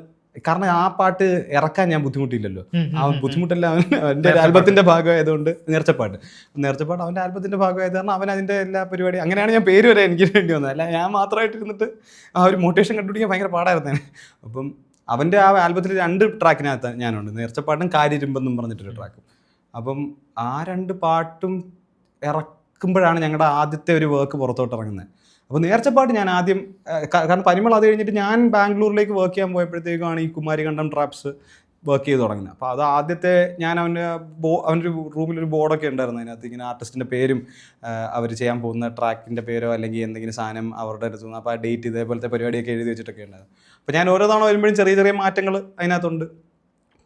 കാരണം ആ പാട്ട് ഇറക്കാൻ ഞാൻ ബുദ്ധിമുട്ടില്ലല്ലോ. ആ ബുദ്ധിമുട്ടല്ല, അവൻ്റെ ആൽബത്തിൻ്റെ ഭാഗമായതുകൊണ്ട്. നേർച്ചപ്പാട്ട് അവൻ്റെ ആൽബത്തിൻ്റെ ഭാഗമായത് കാരണം അവൻ അതിൻ്റെ എല്ലാ പരിപാടിയും, അങ്ങനെയാണ് ഞാൻ പേര് വരെ എനിക്ക് വേണ്ടി വന്നത്. അല്ല ഞാൻ മാത്രമായിട്ട് ഇരുന്നിട്ട് ആ ഒരു മോട്ടിവേഷൻ കണ്ടുപിടിക്കാൻ ഭയങ്കര പാടായിരുന്നു. അപ്പം അവൻ്റെ ആ ആൽബത്തിൽ 2 ട്രാക്കിനകത്ത് ഞാനുണ്ട്, നേർച്ചപ്പാട്ടും കാര്യരുമ്പെന്നും പറഞ്ഞിട്ടൊരു ട്രാക്കും. അപ്പം ആ 2 പാട്ടും ഇറക്കുമ്പോഴാണ് ഞങ്ങളുടെ ആദ്യത്തെ ഒരു വർക്ക് പുറത്തോട്ട് ഇറങ്ങുന്നത്. അപ്പോൾ നേർച്ചപ്പാട്ട് ഞാൻ ആദ്യം, കാരണം പരിമൾ അത് കഴിഞ്ഞിട്ട് ഞാൻ ബാംഗ്ലൂരിലേക്ക് വർക്ക് ചെയ്യാൻ പോയപ്പോഴത്തേക്കാണ് ഈ കുമാരി കണ്ടം ട്രാപ്സ് വർക്ക് ചെയ്ത് തുടങ്ങുന്നത്. അപ്പോൾ അത് ആദ്യത്തെ ഞാൻ അവൻ്റെ റൂമിലൊരു ബോർഡൊക്കെ ഉണ്ടായിരുന്നു. അതിനകത്ത് ഇങ്ങനെ ആർട്ടിസ്റ്റിൻ്റെ പേരും അവർ ചെയ്യാൻ പോകുന്ന ട്രാക്കിൻ്റെ പേരോ അല്ലെങ്കിൽ എന്തെങ്കിലും സാധനം അവരുടെ അടുത്ത്, അപ്പോൾ ആ ഡേറ്റ് ഇതേപോലത്തെ പരിപാടിയൊക്കെ എഴുതി വെച്ചിട്ടൊക്കെ ഉണ്ടായിരുന്നു. അപ്പോൾ ഞാൻ ഓരോ തവണ വരുമ്പോഴും ചെറിയ ചെറിയ മാറ്റങ്ങൾ അതിനകത്തുണ്ട്.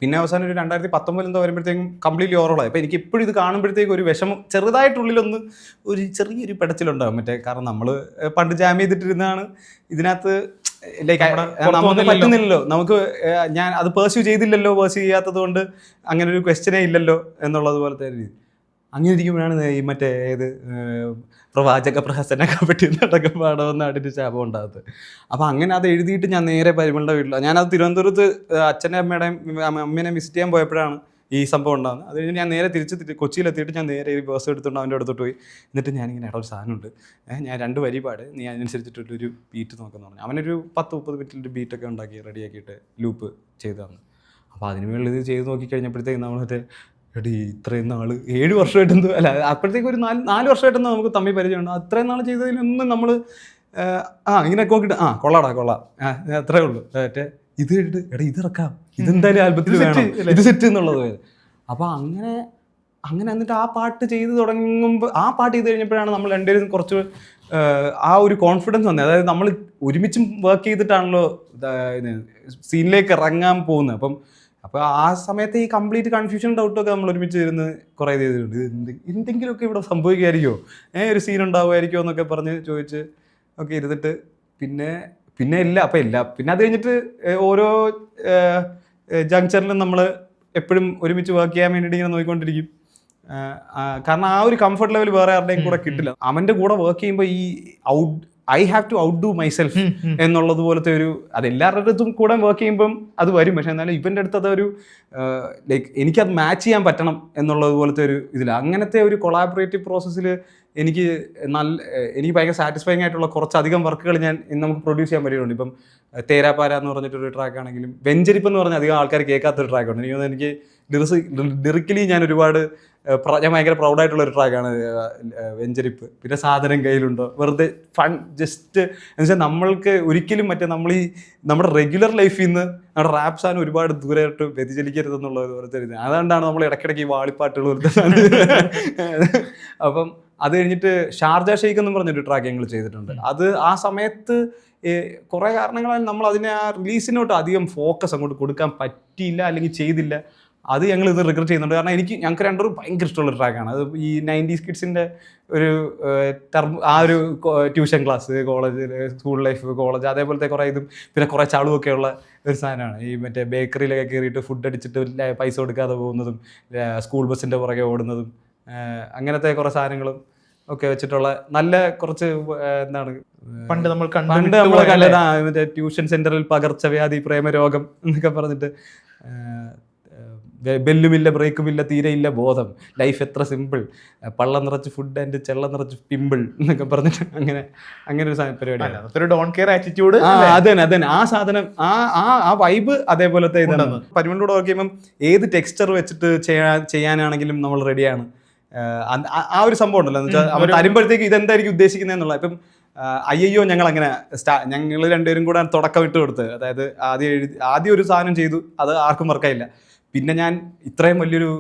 പിന്നെ അവസാനം ഒരു 2019 എന്തോ വരുമ്പോഴത്തേക്കും കംപ്ലീറ്റ്ലി ഓവറോളായി. അപ്പോൾ എനിക്ക് എപ്പോഴും ഇത് കാണുമ്പോഴത്തേക്കും ഒരു വിഷമം, ചെറുതായിട്ടുള്ളിലൊന്ന് ഒരു ചെറിയൊരു പെടച്ചിലുണ്ടാകും. കാരണം നമ്മൾ പണ്ട് ജാം ചെയ്തിട്ടിരുന്നതാണ്. ഇതിനകത്ത് ലൈക്ക് നമുക്ക് പറ്റുന്നില്ലല്ലോ, ഞാൻ അത് പേഴ്സ്യൂ ചെയ്തില്ലല്ലോ, പേഴ്സ്യൂ ചെയ്യാത്തത് കൊണ്ട് അങ്ങനെ ഒരു ക്വസ്റ്റ്യനേ ഇല്ലല്ലോ എന്നുള്ളത് പോലത്തെ രീതി. അങ്ങനെ ഇരിക്കുമ്പോഴാണ് ഈ പ്രവാചക പ്രഹസനൊക്കെ പറ്റി നടക്കം പാടമെന്ന് അടിച്ച് ശാപം ഉണ്ടാകത്ത്. അപ്പോൾ അങ്ങനെ അത് എഴുതിയിട്ട് ഞാൻ നേരെ പരിമളുടെ വീട്ടിലാണ്. ഞാനത് തിരുവനന്തപുരത്ത് അച്ഛൻ്റെ അമ്മേനെ വിസിറ്റ് ചെയ്യാൻ പോയപ്പോഴാണ് ഈ സംഭവം ഉണ്ടാകുന്നത്. അത് കഴിഞ്ഞ് ഞാൻ നേരെ കൊച്ചിയിലെത്തിയിട്ട് ഞാൻ നേരെ ഈ ബസ് എടുത്തുകൊണ്ട് അവൻ്റെ അടുത്തോട്ട് പോയി. എന്നിട്ട് ഞാനിങ്ങനെ ഒരു സാധനമുണ്ട്, ഞാൻ 2 വരി പാട്, നീ അതിനനുസരിച്ചിട്ടൊരു ബീറ്റ് നോക്കാമെന്ന് പറഞ്ഞു. അവനൊരു 10-30 മിനിറ്റിൻ്റെ ബീറ്റൊക്കെ ഉണ്ടാക്കി റെഡിയാക്കിയിട്ട് ലൂപ്പ് ചെയ്ത് തന്നു. അപ്പോൾ അതിന് മുകളിൽ ഇത് ചെയ്ത് നോക്കിക്കഴിഞ്ഞപ്പോഴത്തേക്കും നമ്മൾ ഇത്രയും നാൾ 7 വർഷമായിട്ടെന്തോ അല്ല, അപ്പോഴത്തേക്ക് ഒരു 4 വർഷമായിട്ടെന്തോ നമുക്ക് തമ്മിൽ പരിചയമുണ്ട്. അത്രയും നാൾ ചെയ്തതിനൊന്നും നമ്മൾ ഇങ്ങനെ നോക്കിയിട്ട് കൊള്ളാം അത്രേ ഉള്ളൂ. ഇത് കേട്ടിട്ട് ഇത് ഇറക്കാം, ഇതെന്തായാലും ആൽബത്തിൽ വേണം, ഇത് സെറ്റ് എന്നുള്ളത്. അപ്പോൾ അങ്ങനെ എന്നിട്ട് ആ പാട്ട് ചെയ്ത് തുടങ്ങുമ്പോൾ, ആ പാട്ട് ചെയ്ത് കഴിഞ്ഞപ്പോഴാണ് നമ്മൾ രണ്ടുപേരും കുറച്ച് ആ ഒരു കോൺഫിഡൻസ് വന്നത്. അതായത് നമ്മൾ ഒരുമിച്ചും വർക്ക് ചെയ്തിട്ടാണല്ലോ സീനിലേക്ക് ഇറങ്ങാൻ പോകുന്നത്. അപ്പോൾ ആ സമയത്ത് ഈ കംപ്ലീറ്റ് കൺഫ്യൂഷൻ ഡൗട്ടൊക്കെ നമ്മൾ ഒരുമിച്ച് ഇരുന്ന് കുറേ ചെയ്തിട്ടുണ്ട്. എന്തെങ്കിലുമൊക്കെ ഇവിടെ സംഭവിക്കുമായിരിക്കുമോ, ഒരു സീൻ ഉണ്ടാവുമായിരിക്കുമോ എന്നൊക്കെ പറഞ്ഞ് ചോദിച്ച് ഒക്കെ ഇരുന്നിട്ട് പിന്നെ ഇല്ല. പിന്നെ അത് കഴിഞ്ഞിട്ട് ഓരോ ജങ്ഷനിലും നമ്മൾ എപ്പോഴും ഒരുമിച്ച് വർക്ക് ചെയ്യാൻ വേണ്ടിയിട്ട് ഇങ്ങനെ നോക്കിക്കൊണ്ടിരിക്കും. കാരണം ആ ഒരു കംഫർട്ട് ലെവൽ വേറെ ആരുടെയും കൂടെ കിട്ടില്ല. അവൻ്റെ കൂടെ വർക്ക് ചെയ്യുമ്പോൾ ഈ I have to outdo myself എന്നുള്ളത് പോലത്തെ ഒരു, അത് എല്ലാവരുടെ അടുത്തും കൂടെ വർക്ക് ചെയ്യുമ്പം അത് വരും. പക്ഷെ എന്നാലും ഇവൻ്റെ അടുത്ത് അതൊരു ലൈക്ക് എനിക്കത് മാച്ച് ചെയ്യാൻ പറ്റണം എന്നുള്ളത് പോലത്തെ ഒരു ഇതില്ല. അങ്ങനത്തെ ഒരു കൊളാബറേറ്റീവ് പ്രോസസ്സിൽ എനിക്ക് ഭയങ്കര സാറ്റിസ്ഫൈങ് ആയിട്ടുള്ള കുറച്ചധികം വർക്കുകൾ നമുക്ക് പ്രൊഡ്യൂസ് ചെയ്യാൻ പറ്റിയിട്ടുണ്ട്. ഇപ്പം തേരാപ്പാര എന്ന് പറഞ്ഞിട്ടൊരു ട്രാക്ക് ആണെങ്കിലും, വെഞ്ചരിപ്പ് എന്ന് പറഞ്ഞാൽ അധികം ആൾക്കാർ കേൾക്കാത്തൊരു ട്രാക്കുണ്ട്. എനിക്ക് ലിറിക്കലി ഞാൻ ഭയങ്കര പ്രൗഡായിട്ടുള്ള ഒരു ട്രാക്കാണ് വെഞ്ചരിപ്പ്. പിന്നെ സാധനം കയ്യിലുണ്ടോ, വെറുതെ ഫൺ, ജസ്റ്റ് എന്നുവെച്ചാൽ നമ്മൾക്ക് ഒരിക്കലും നമ്മുടെ റെഗുലർ ലൈഫിൽ നിന്ന് നമ്മുടെ റാപ്പ് സാധനം ഒരുപാട് ദൂരമായിട്ട് വ്യതിചലിക്കരുതെന്നുള്ളത് പോലത്തെ ഇത്. അതുകൊണ്ടാണ് നമ്മൾ ഇടയ്ക്കിടയ്ക്ക് ഈ വാളിപ്പാട്ടുകൾ പോലത്തെ അപ്പം അത് കഴിഞ്ഞിട്ട് ഷാർജ ഷെയ്ഖ് എന്ന് പറഞ്ഞൊരു ട്രാക്ക് ഞങ്ങൾ ചെയ്തിട്ടുണ്ട്. അത് ആ സമയത്ത് കുറേ കാരണങ്ങളാൽ നമ്മൾ അതിനെ ആ റിലീസിനോട്ട് അധികം ഫോക്കസ് അങ്ങോട്ട് കൊടുക്കാൻ പറ്റിയില്ല, അല്ലെങ്കിൽ ചെയ്തില്ല. അത് ഞങ്ങൾ ഇത് റിഗ്രറ്റ് ചെയ്യുന്നുണ്ട്. കാരണം ഞങ്ങൾക്ക് രണ്ടുപേരും ഭയങ്കര ഇഷ്ടമുള്ള ട്രാക്കാണ്. അത് ഈ 90s കിഡ്സിൻ്റെ ഒരു ആ ഒരു tuition class, college, school life, college, അതേപോലത്തെ കുറേ ഇതും പിന്നെ കുറേ ചളുവൊക്കെ ഉള്ള ഒരു സാധനമാണ്. ഈ ബേക്കറിയിലൊക്കെ കയറിയിട്ട് ഫുഡ് അടിച്ചിട്ട് പൈസ കൊടുക്കാതെ പോകുന്നതും, സ്കൂൾ ബസ്സിൻ്റെ പുറകെ ഓടുന്നതും, അങ്ങനത്തെ കുറേ സാധനങ്ങളും ഒക്കെ വെച്ചിട്ടുള്ള നല്ല കുറച്ച് എന്താണ് പണ്ട് നമ്മൾ കണ്ടത് ട്യൂഷൻ സെന്ററിൽ പകർച്ചവ്യാധി പ്രേമരോഗം എന്നൊക്കെ പറഞ്ഞിട്ട് ബെല്ലുമില്ല ബ്രേക്കുമില്ല തീരെയില്ല ബോധം, ലൈഫ് എത്ര സിമ്പിൾ, പള്ളം നിറച്ച് ഫുഡ് ആൻഡ് ചെള്ളം നിറച്ച് പിമ്പിൾ എന്നൊക്കെ പറഞ്ഞിട്ട് അങ്ങനെ ഒരു പരിപാടിയാണ്. ഒരു ഡോൺ കെയർ ആറ്റിറ്റ്യൂഡ്. അതന്നെ ആ സാധനം, ആ വൈബ് അതേപോലത്തെ ഇതാണ്. പരിമളിലൂടെ വർക്ക് ചെയ്യുമ്പം ഏത് ടെക്സ്ചർ വെച്ചിട്ട് ചെയ്യാനാണെങ്കിലും നമ്മൾ റെഡിയാണ്. ആ ഒരു സംഭവം ഉണ്ടല്ലോ എന്ന് വെച്ചാൽ അവർ തരുമ്പോഴത്തേക്ക് ഇതെന്തായിരിക്കും ഉദ്ദേശിക്കുന്നതെന്നുള്ള. ഇപ്പം അയ്യോ ഞങ്ങൾ അങ്ങനെ ഞങ്ങൾ രണ്ടുപേരും കൂടെ തുടക്കം ഇട്ട് കൊടുത്ത്, അതായത് ആദ്യം ഒരു സാധനം ചെയ്തു, അത് ആർക്കും വർക്കായില്ല. പിന്നെ ഞാൻ ഇത്രയും വലിയൊരു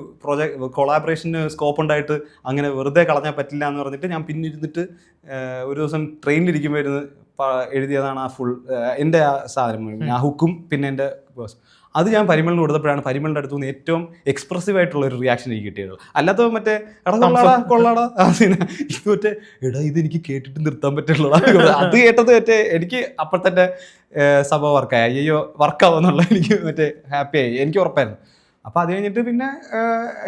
കൊളാബറേഷന് സ്കോപ്പ് ഉണ്ടായിട്ട് അങ്ങനെ വെറുതെ കളഞ്ഞാൽ പറ്റില്ല എന്ന് പറഞ്ഞിട്ട് ഞാൻ പിന്നെ ഇരുന്നിട്ട് ഒരു ദിവസം ട്രെയിനിലിരിക്കുമ്പോൾ ഇരുന്ന് എഴുതിയതാണ് ആ ഫുൾ എൻ്റെ ആ സാധനം, ആ ഹുക്കും പിന്നെ എൻ്റെ ബോസ്. അത് ഞാൻ പരിമളിന് കൊടുത്തപ്പോഴാണ് പരിമളിൻ്റെ അടുത്ത് നിന്ന് ഏറ്റവും എക്സ്പ്രസീവ് ആയിട്ടുള്ള ഒരു റിയാക്ഷൻ എനിക്ക് കിട്ടിയത്. അല്ലാത്ത മറ്റേ കൊള്ളാടാ ഇത് മറ്റേ ഇത് എനിക്ക് കേട്ടിട്ട് നിർത്താൻ പറ്റുള്ളൂ. അത് കേട്ടത് മറ്റേ എനിക്ക് അപ്പോഴത്തെ സംഭവം വർക്കായി, അയ്യോ വർക്കാവുന്നുള്ള എനിക്ക് മറ്റേ ഹാപ്പിയായി, എനിക്ക് ഉറപ്പായിരുന്നു. അപ്പോൾ അത് കഴിഞ്ഞിട്ട് പിന്നെ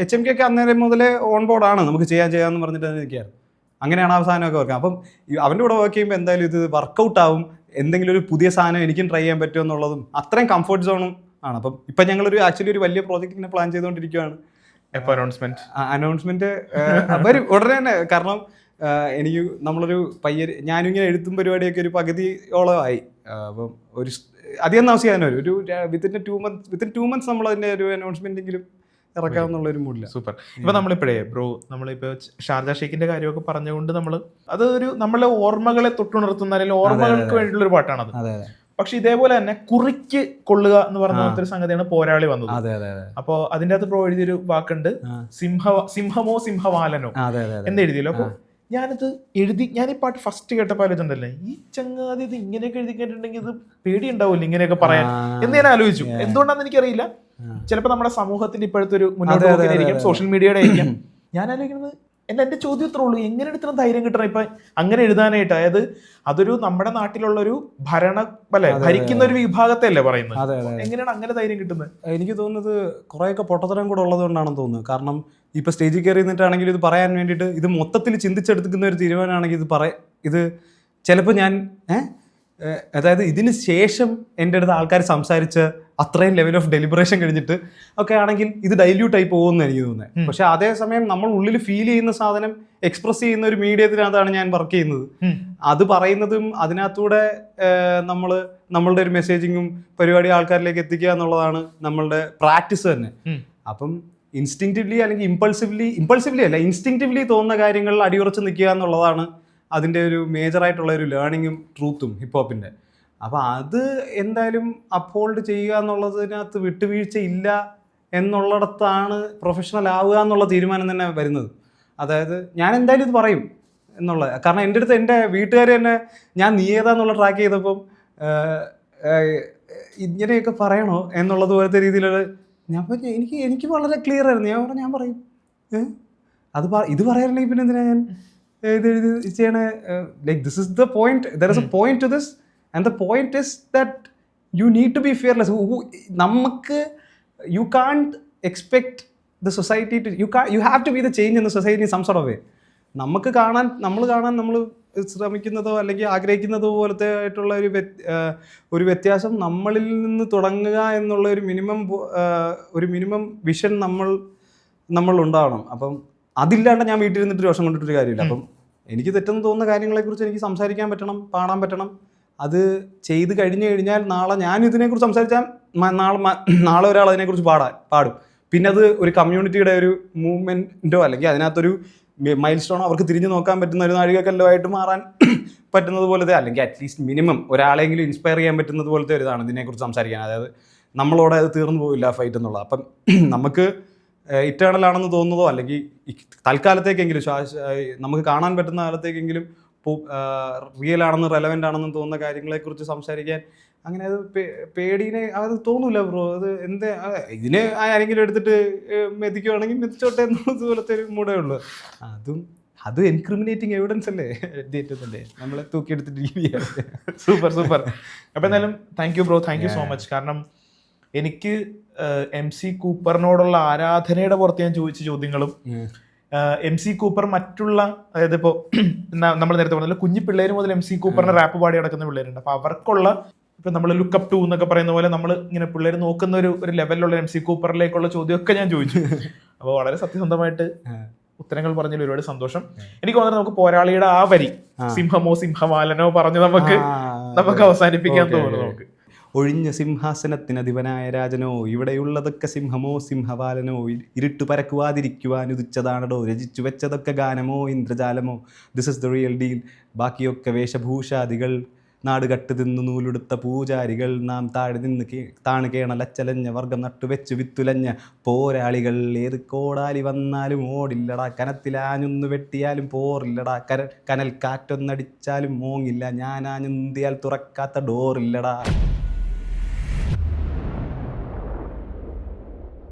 HMK ഒക്കെ അന്നേരം മുതലേ ഓൺ ബോർഡാണ്, നമുക്ക് ചെയ്യാമെന്ന് പറഞ്ഞിട്ട് നിൽക്കുകയായിരുന്നു. അങ്ങനെയാണ് ആ സാധനമൊക്കെ വർക്ക്. അപ്പം അവൻ്റെ കൂടെ വർക്ക് ചെയ്യുമ്പോൾ എന്തായാലും ഇത് വർക്കൗട്ട് ആവും, എന്തെങ്കിലും ഒരു പുതിയ സാധനം എനിക്കും ട്രൈ ചെയ്യാൻ പറ്റുമോ എന്നുള്ളതും അത്രയും കംഫർട്ട് സോണും ആണ്. അപ്പം ഇപ്പം ഞങ്ങളൊരു ആക്ച്വലി ഒരു വലിയ പ്രോജക്റ്റ് ഇങ്ങനെ പ്ലാൻ ചെയ്തുകൊണ്ടിരിക്കുകയാണ്. അനൗൺസ്മെന്റ് വരും ഉടനെ തന്നെ. കാരണം എനിക്ക് നമ്മളൊരു ഞാനും ഇങ്ങനെ എഴുത്തും പരിപാടിയൊക്കെ ഒരു പകുതിയോളമായി. അപ്പം ഒരു അധികം താമസിക്കാൻ വരും, ഒരു വിത്തിൻ 2 months നമ്മൾ അതിൻ്റെ ഒരു അനൗൺസ്മെന്റെങ്കിലും ഇറക്കാമെന്നുള്ള ഒരു മൂഡില്ല. സൂപ്പർ. ഇപ്പൊ നമ്മളിപ്പോഴേ നമ്മളിപ്പോ ഷാർജ ഷെയ്ഖിന്റെ കാര്യമൊക്കെ പറഞ്ഞുകൊണ്ട് അതൊരു നമ്മളെ ഓർമ്മകളെ തൊട്ടുണർത്തുന്ന അല്ലെങ്കിൽ ഓർമ്മകൾക്ക് വേണ്ടിയുള്ള ഒരു പാട്ടാണത്. പക്ഷെ ഇതേപോലെ തന്നെ കുറിക്ക് കൊള്ളുക എന്ന് പറഞ്ഞ ഒരു സംഗതിയാണ് പോരാളി വന്നത്. അപ്പൊ അതിന്റെ അകത്ത് ബ്രോ എഴുതിയൊരു വാക്കുണ്ട്, സിംഹമോ സിംഹവാലനോ എന്ന് എഴുതിയല്ലോ. അപ്പൊ ഞാനിത് ഞാൻ ഈ പാട്ട് ഫസ്റ്റ് കേട്ടപ്പോൾ ആലോചിച്ചിട്ടുണ്ടല്ലേ, ഈ ചങ്ങാതി ഇത് ഇങ്ങനെയൊക്കെ എഴുതി കേട്ടിട്ടുണ്ടെങ്കിൽ ഇത് പേടി ഉണ്ടാവില്ല ഇങ്ങനെയൊക്കെ പറയാൻ എന്ന് ഞാൻ ആലോചിച്ചു. എന്തുകൊണ്ടാന്ന് എനിക്കറിയില്ല. ചിലപ്പോൾ നമ്മുടെ സമൂഹത്തിന്റെ ഇപ്പോഴത്തെ ഒരു മുന്നോട്ട് പോകാനായിരിക്കും, സോഷ്യൽ മീഡിയയുടെ ആയിരിക്കാം. ഞാൻ ആലോചിക്കുന്നത് എന്റെ ചോദ്യം ഇത്രേ ഉള്ളൂ, എങ്ങനെ ഇത്ര ധൈര്യം കിട്ടണം ഇപ്പൊ അങ്ങനെ എഴുതാനായിട്ട്? അതായത് അതൊരു നമ്മുടെ നാട്ടിലുള്ള ഒരു ഭരിക്കുന്ന ഒരു വിഭാഗത്തെ അല്ലേ പറയുന്നത്, എങ്ങനെയാണ് അങ്ങനെ ധൈര്യം കിട്ടുന്നത്? എനിക്ക് തോന്നുന്നത് കുറേയൊക്കെ പൊട്ടത്തരം കൂടെ ഉള്ളത് കൊണ്ടാണെന്ന് തോന്നുന്നു. കാരണം ഇപ്പൊ സ്റ്റേജിൽ കയറി നിന്നിട്ടാണെങ്കിൽ ഇത് പറയാൻ വേണ്ടിയിട്ട് ഇത് മൊത്തത്തിൽ ചിന്തിച്ചെടുക്കുന്ന ഒരു തീരുമാനമാണെങ്കിൽ ഇത് ചിലപ്പോൾ ഞാൻ അതായത് ഇതിന് ശേഷം എൻ്റെ അടുത്ത് ആൾക്കാർ സംസാരിച്ച് അത്രയും ലെവൽ ഓഫ് ഡെലിബറേഷൻ കഴിഞ്ഞിട്ട് ഒക്കെ ആണെങ്കിൽ ഇത് ഡൈല്യൂട്ട് ആയി പോകുമെന്ന് എനിക്ക് തോന്നുന്നത്. പക്ഷെ അതേസമയം നമ്മൾ ഉള്ളിൽ ഫീൽ ചെയ്യുന്ന സാധനം എക്സ്പ്രസ് ചെയ്യുന്ന ഒരു മീഡിയത്തിനകത്താണ് ഞാൻ വർക്ക് ചെയ്യുന്നത്. അത് പറയുന്നതും അതിനകത്തൂടെ നമ്മളുടെ ഒരു മെസ്സേജിങ്ങും പരിപാടി ആൾക്കാരിലേക്ക് എത്തിക്കുക എന്നുള്ളതാണ് നമ്മളുടെ പ്രാക്ടീസ് തന്നെ. അപ്പം ഇൻസ്റ്റിങ്ക്റ്റീവ്ലി അല്ലെങ്കിൽ ഇമ്പൾസിവ്ലി അല്ല, ഇൻസ്റ്റിങ്ക്റ്റീവ്ലി തോന്നുന്ന കാര്യങ്ങളിൽ അടിയുറച്ച് നിൽക്കുക എന്നുള്ളതാണ് അതിൻ്റെ ഒരു മേജറായിട്ടുള്ള ഒരു ലേണിങ്ങും ട്രൂത്തും ഹിപ്ഹോപ്പിൻ്റെ. അപ്പോൾ അത് എന്തായാലും അപ്ഹോൾഡ് ചെയ്യുക എന്നുള്ളതിനകത്ത് വിട്ടുവീഴ്ച ഇല്ല എന്നുള്ളിടത്താണ് പ്രൊഫഷണൽ ആവുക എന്നുള്ള തീരുമാനം തന്നെ വരുന്നത്. അതായത് ഞാൻ എന്തായാലും ഇത് പറയും എന്നുള്ളത്. കാരണം എൻ്റെ അടുത്ത് എൻ്റെ വീട്ടുകാർ തന്നെ ഞാൻ നീ ഏതാന്നുള്ള ട്രാക്ക് ചെയ്തപ്പം ഇങ്ങനെയൊക്കെ പറയണോ എന്നുള്ളത് പോലത്തെ രീതിയിലുള്ള എനിക്ക് വളരെ ക്ലിയർ ആയിരുന്നു. ഞാൻ പറയും ഇത് പറയാറില്ലെങ്കിൽ പിന്നെ എന്തിനാ ഞാൻ ഇത് ചെയ്യണേ? Like this is the point, there is a point to this and the point is that you need to be fearless. നമുക്ക് you can't expect the society to you have to be the change in the society some sort of way. നമ്മൾ ശ്രമിക്കുന്നതോ അല്ലെങ്കിൽ ആഗ്രഹിക്കുന്നതോ പോലത്തെ ആയിട്ടുള്ള ഒരു വ്യത്യാസം നമ്മളിൽ നിന്ന് തുടങ്ങുക എന്നുള്ള ഒരു മിനിമം വിഷൻ നമ്മൾ ഉണ്ടാവണം. അപ്പം അതില്ലാണ്ട് ഞാൻ വീട്ടിലിരുന്നിട്ട് ഒരു വർഷം കൊണ്ടിട്ടൊരു കാര്യമില്ല. അപ്പം എനിക്ക് തെറ്റെന്ന് തോന്നുന്ന കാര്യങ്ങളെക്കുറിച്ച് എനിക്ക് സംസാരിക്കാൻ പറ്റണം, പാടാൻ പറ്റണം. അത് ചെയ്ത് കഴിഞ്ഞാൽ നാളെ ഞാൻ ഇതിനെക്കുറിച്ച് സംസാരിച്ചാൽ നാളെ ഒരാൾ അതിനെക്കുറിച്ച് പാടും. പിന്നെ അത് ഒരു കമ്മ്യൂണിറ്റിയുടെ ഒരു മൂവ്മെൻറ്റോ അല്ലെങ്കിൽ അതിനകത്തൊരു മൈൽ സ്റ്റോണോ അവർക്ക് തിരിഞ്ഞു നോക്കാൻ പറ്റുന്ന ഒരു നാഴികക്കല്ലോ ആയിട്ട് മാറാൻ പറ്റുന്നത് പോലത്തെ, അല്ലെങ്കിൽ അറ്റ്ലീസ്റ്റ് മിനിമം ഒരാളെങ്കിലും ഇൻസ്പയർ ചെയ്യാൻ പറ്റുന്നത് പോലത്തെ ഒരു ഇതാണ് ഇതിനെക്കുറിച്ച് സംസാരിക്കാൻ. അതായത് നമ്മളോടെ അത് തീർന്നു പോവില്ല ഫൈറ്റ് എന്നുള്ളത്. അപ്പം നമുക്ക് ഇറ്റേണൽ ആണെന്ന് തോന്നുന്നതോ അല്ലെങ്കിൽ തൽക്കാലത്തേക്കെങ്കിലും നമുക്ക് കാണാൻ പറ്റുന്ന കാലത്തേക്കെങ്കിലും റിയൽ ആണെന്ന് റെലവൻ്റ് ആണെന്ന് തോന്നുന്ന കാര്യങ്ങളെക്കുറിച്ച് സംസാരിക്കാൻ അങ്ങനെ അത് പേടീനെ അത് തോന്നൂല ബ്രോ. അത് ഇതിനെ ആരെങ്കിലും എടുത്തിട്ട് മെതിക്കുവാണെങ്കിൽ മെതിച്ചോട്ടെ എന്നുള്ളത് പോലത്തെ ഒരു മൂടേ ഉള്ളൂ. അത് എൻക്രിമിനേറ്റിംഗ് എവിഡൻസ് അല്ലേ ഏറ്റവും നമ്മളെ തൂക്കിയെടുത്തിട്ട്. സൂപ്പർ. അപ്പം എന്തായാലും thank you bro, thank you so much. കാരണം എനിക്ക് MC കൂപ്പറിനോടുള്ള ആരാധനയുടെ പുറത്ത് ഞാൻ ചോദിച്ച ചോദ്യങ്ങളും MC കൂപ്പർ മറ്റുള്ള, അതായത് ഇപ്പോൾ നമ്മൾ നേരത്തെ പറഞ്ഞല്ലോ കുഞ്ഞു പിള്ളേർ മുതൽ MC കൂപ്പറിന്റെ റാപ്പ് പാടി നടക്കുന്ന പിള്ളേരുണ്ട്. അപ്പൊ അവർക്കുള്ള ഇപ്പൊ നമ്മൾ ലുക്കപ്പ് ടു എന്നൊക്കെ പറയുന്ന പോലെ നമ്മൾ ഇങ്ങനെ പിള്ളേർ നോക്കുന്ന ഒരു ലെവലിലുള്ള MC കൂപ്പറിലേക്കുള്ള ചോദ്യമൊക്കെ ഞാൻ ചോദിച്ചു. അപ്പോൾ വളരെ സത്യസന്ധമായിട്ട് ഉത്തരങ്ങൾ പറഞ്ഞതിൽ ഒരുപാട് സന്തോഷം. എനിക്ക് തോന്നുന്നത് നമുക്ക് പോരാളിയുടെ ആ വരി സിംഹമോ സിംഹവാലനോ പറഞ്ഞ് നമുക്ക് അവസാനിപ്പിക്കാൻ തോന്നുന്നു. നമുക്ക് ഒഴിഞ്ഞ സിംഹാസനത്തിനധിപനായ രാജനോ, ഇവിടെയുള്ളതൊക്കെ സിംഹമോ സിംഹവാലനോ, ഇരുട്ട് പരക്കുവാതിരിക്കുവാൻ ഉദിച്ചതാണടോ, രചിച്ചു വെച്ചതൊക്കെ ഗാനമോ ഇന്ദ്രജാലമോ, this is the real deal, ബാക്കിയൊക്കെ വേഷഭൂഷാദികൾ, നാട് കട്ട് തിന്നു നൂലെടുത്ത പൂജാരികൾ, നാം താഴെ നിന്ന് താണ് കേണലച്ചലഞ്ഞ വർഗം നട്ടുവെച്ച് വിത്തുലഞ്ഞ പോരാളികൾ, ഏത് കോടാലി വന്നാലും ഓടില്ലടാ, കനത്തിലാഞ്ഞൊന്ന് വെട്ടിയാലും പോറില്ലടാ, കനൽ കാറ്റൊന്നടിച്ചാലും മോങ്ങില്ല, ഞാനാഞ്ഞുന്തിയാൽ തുറക്കാത്ത ഡോറില്ലടാ.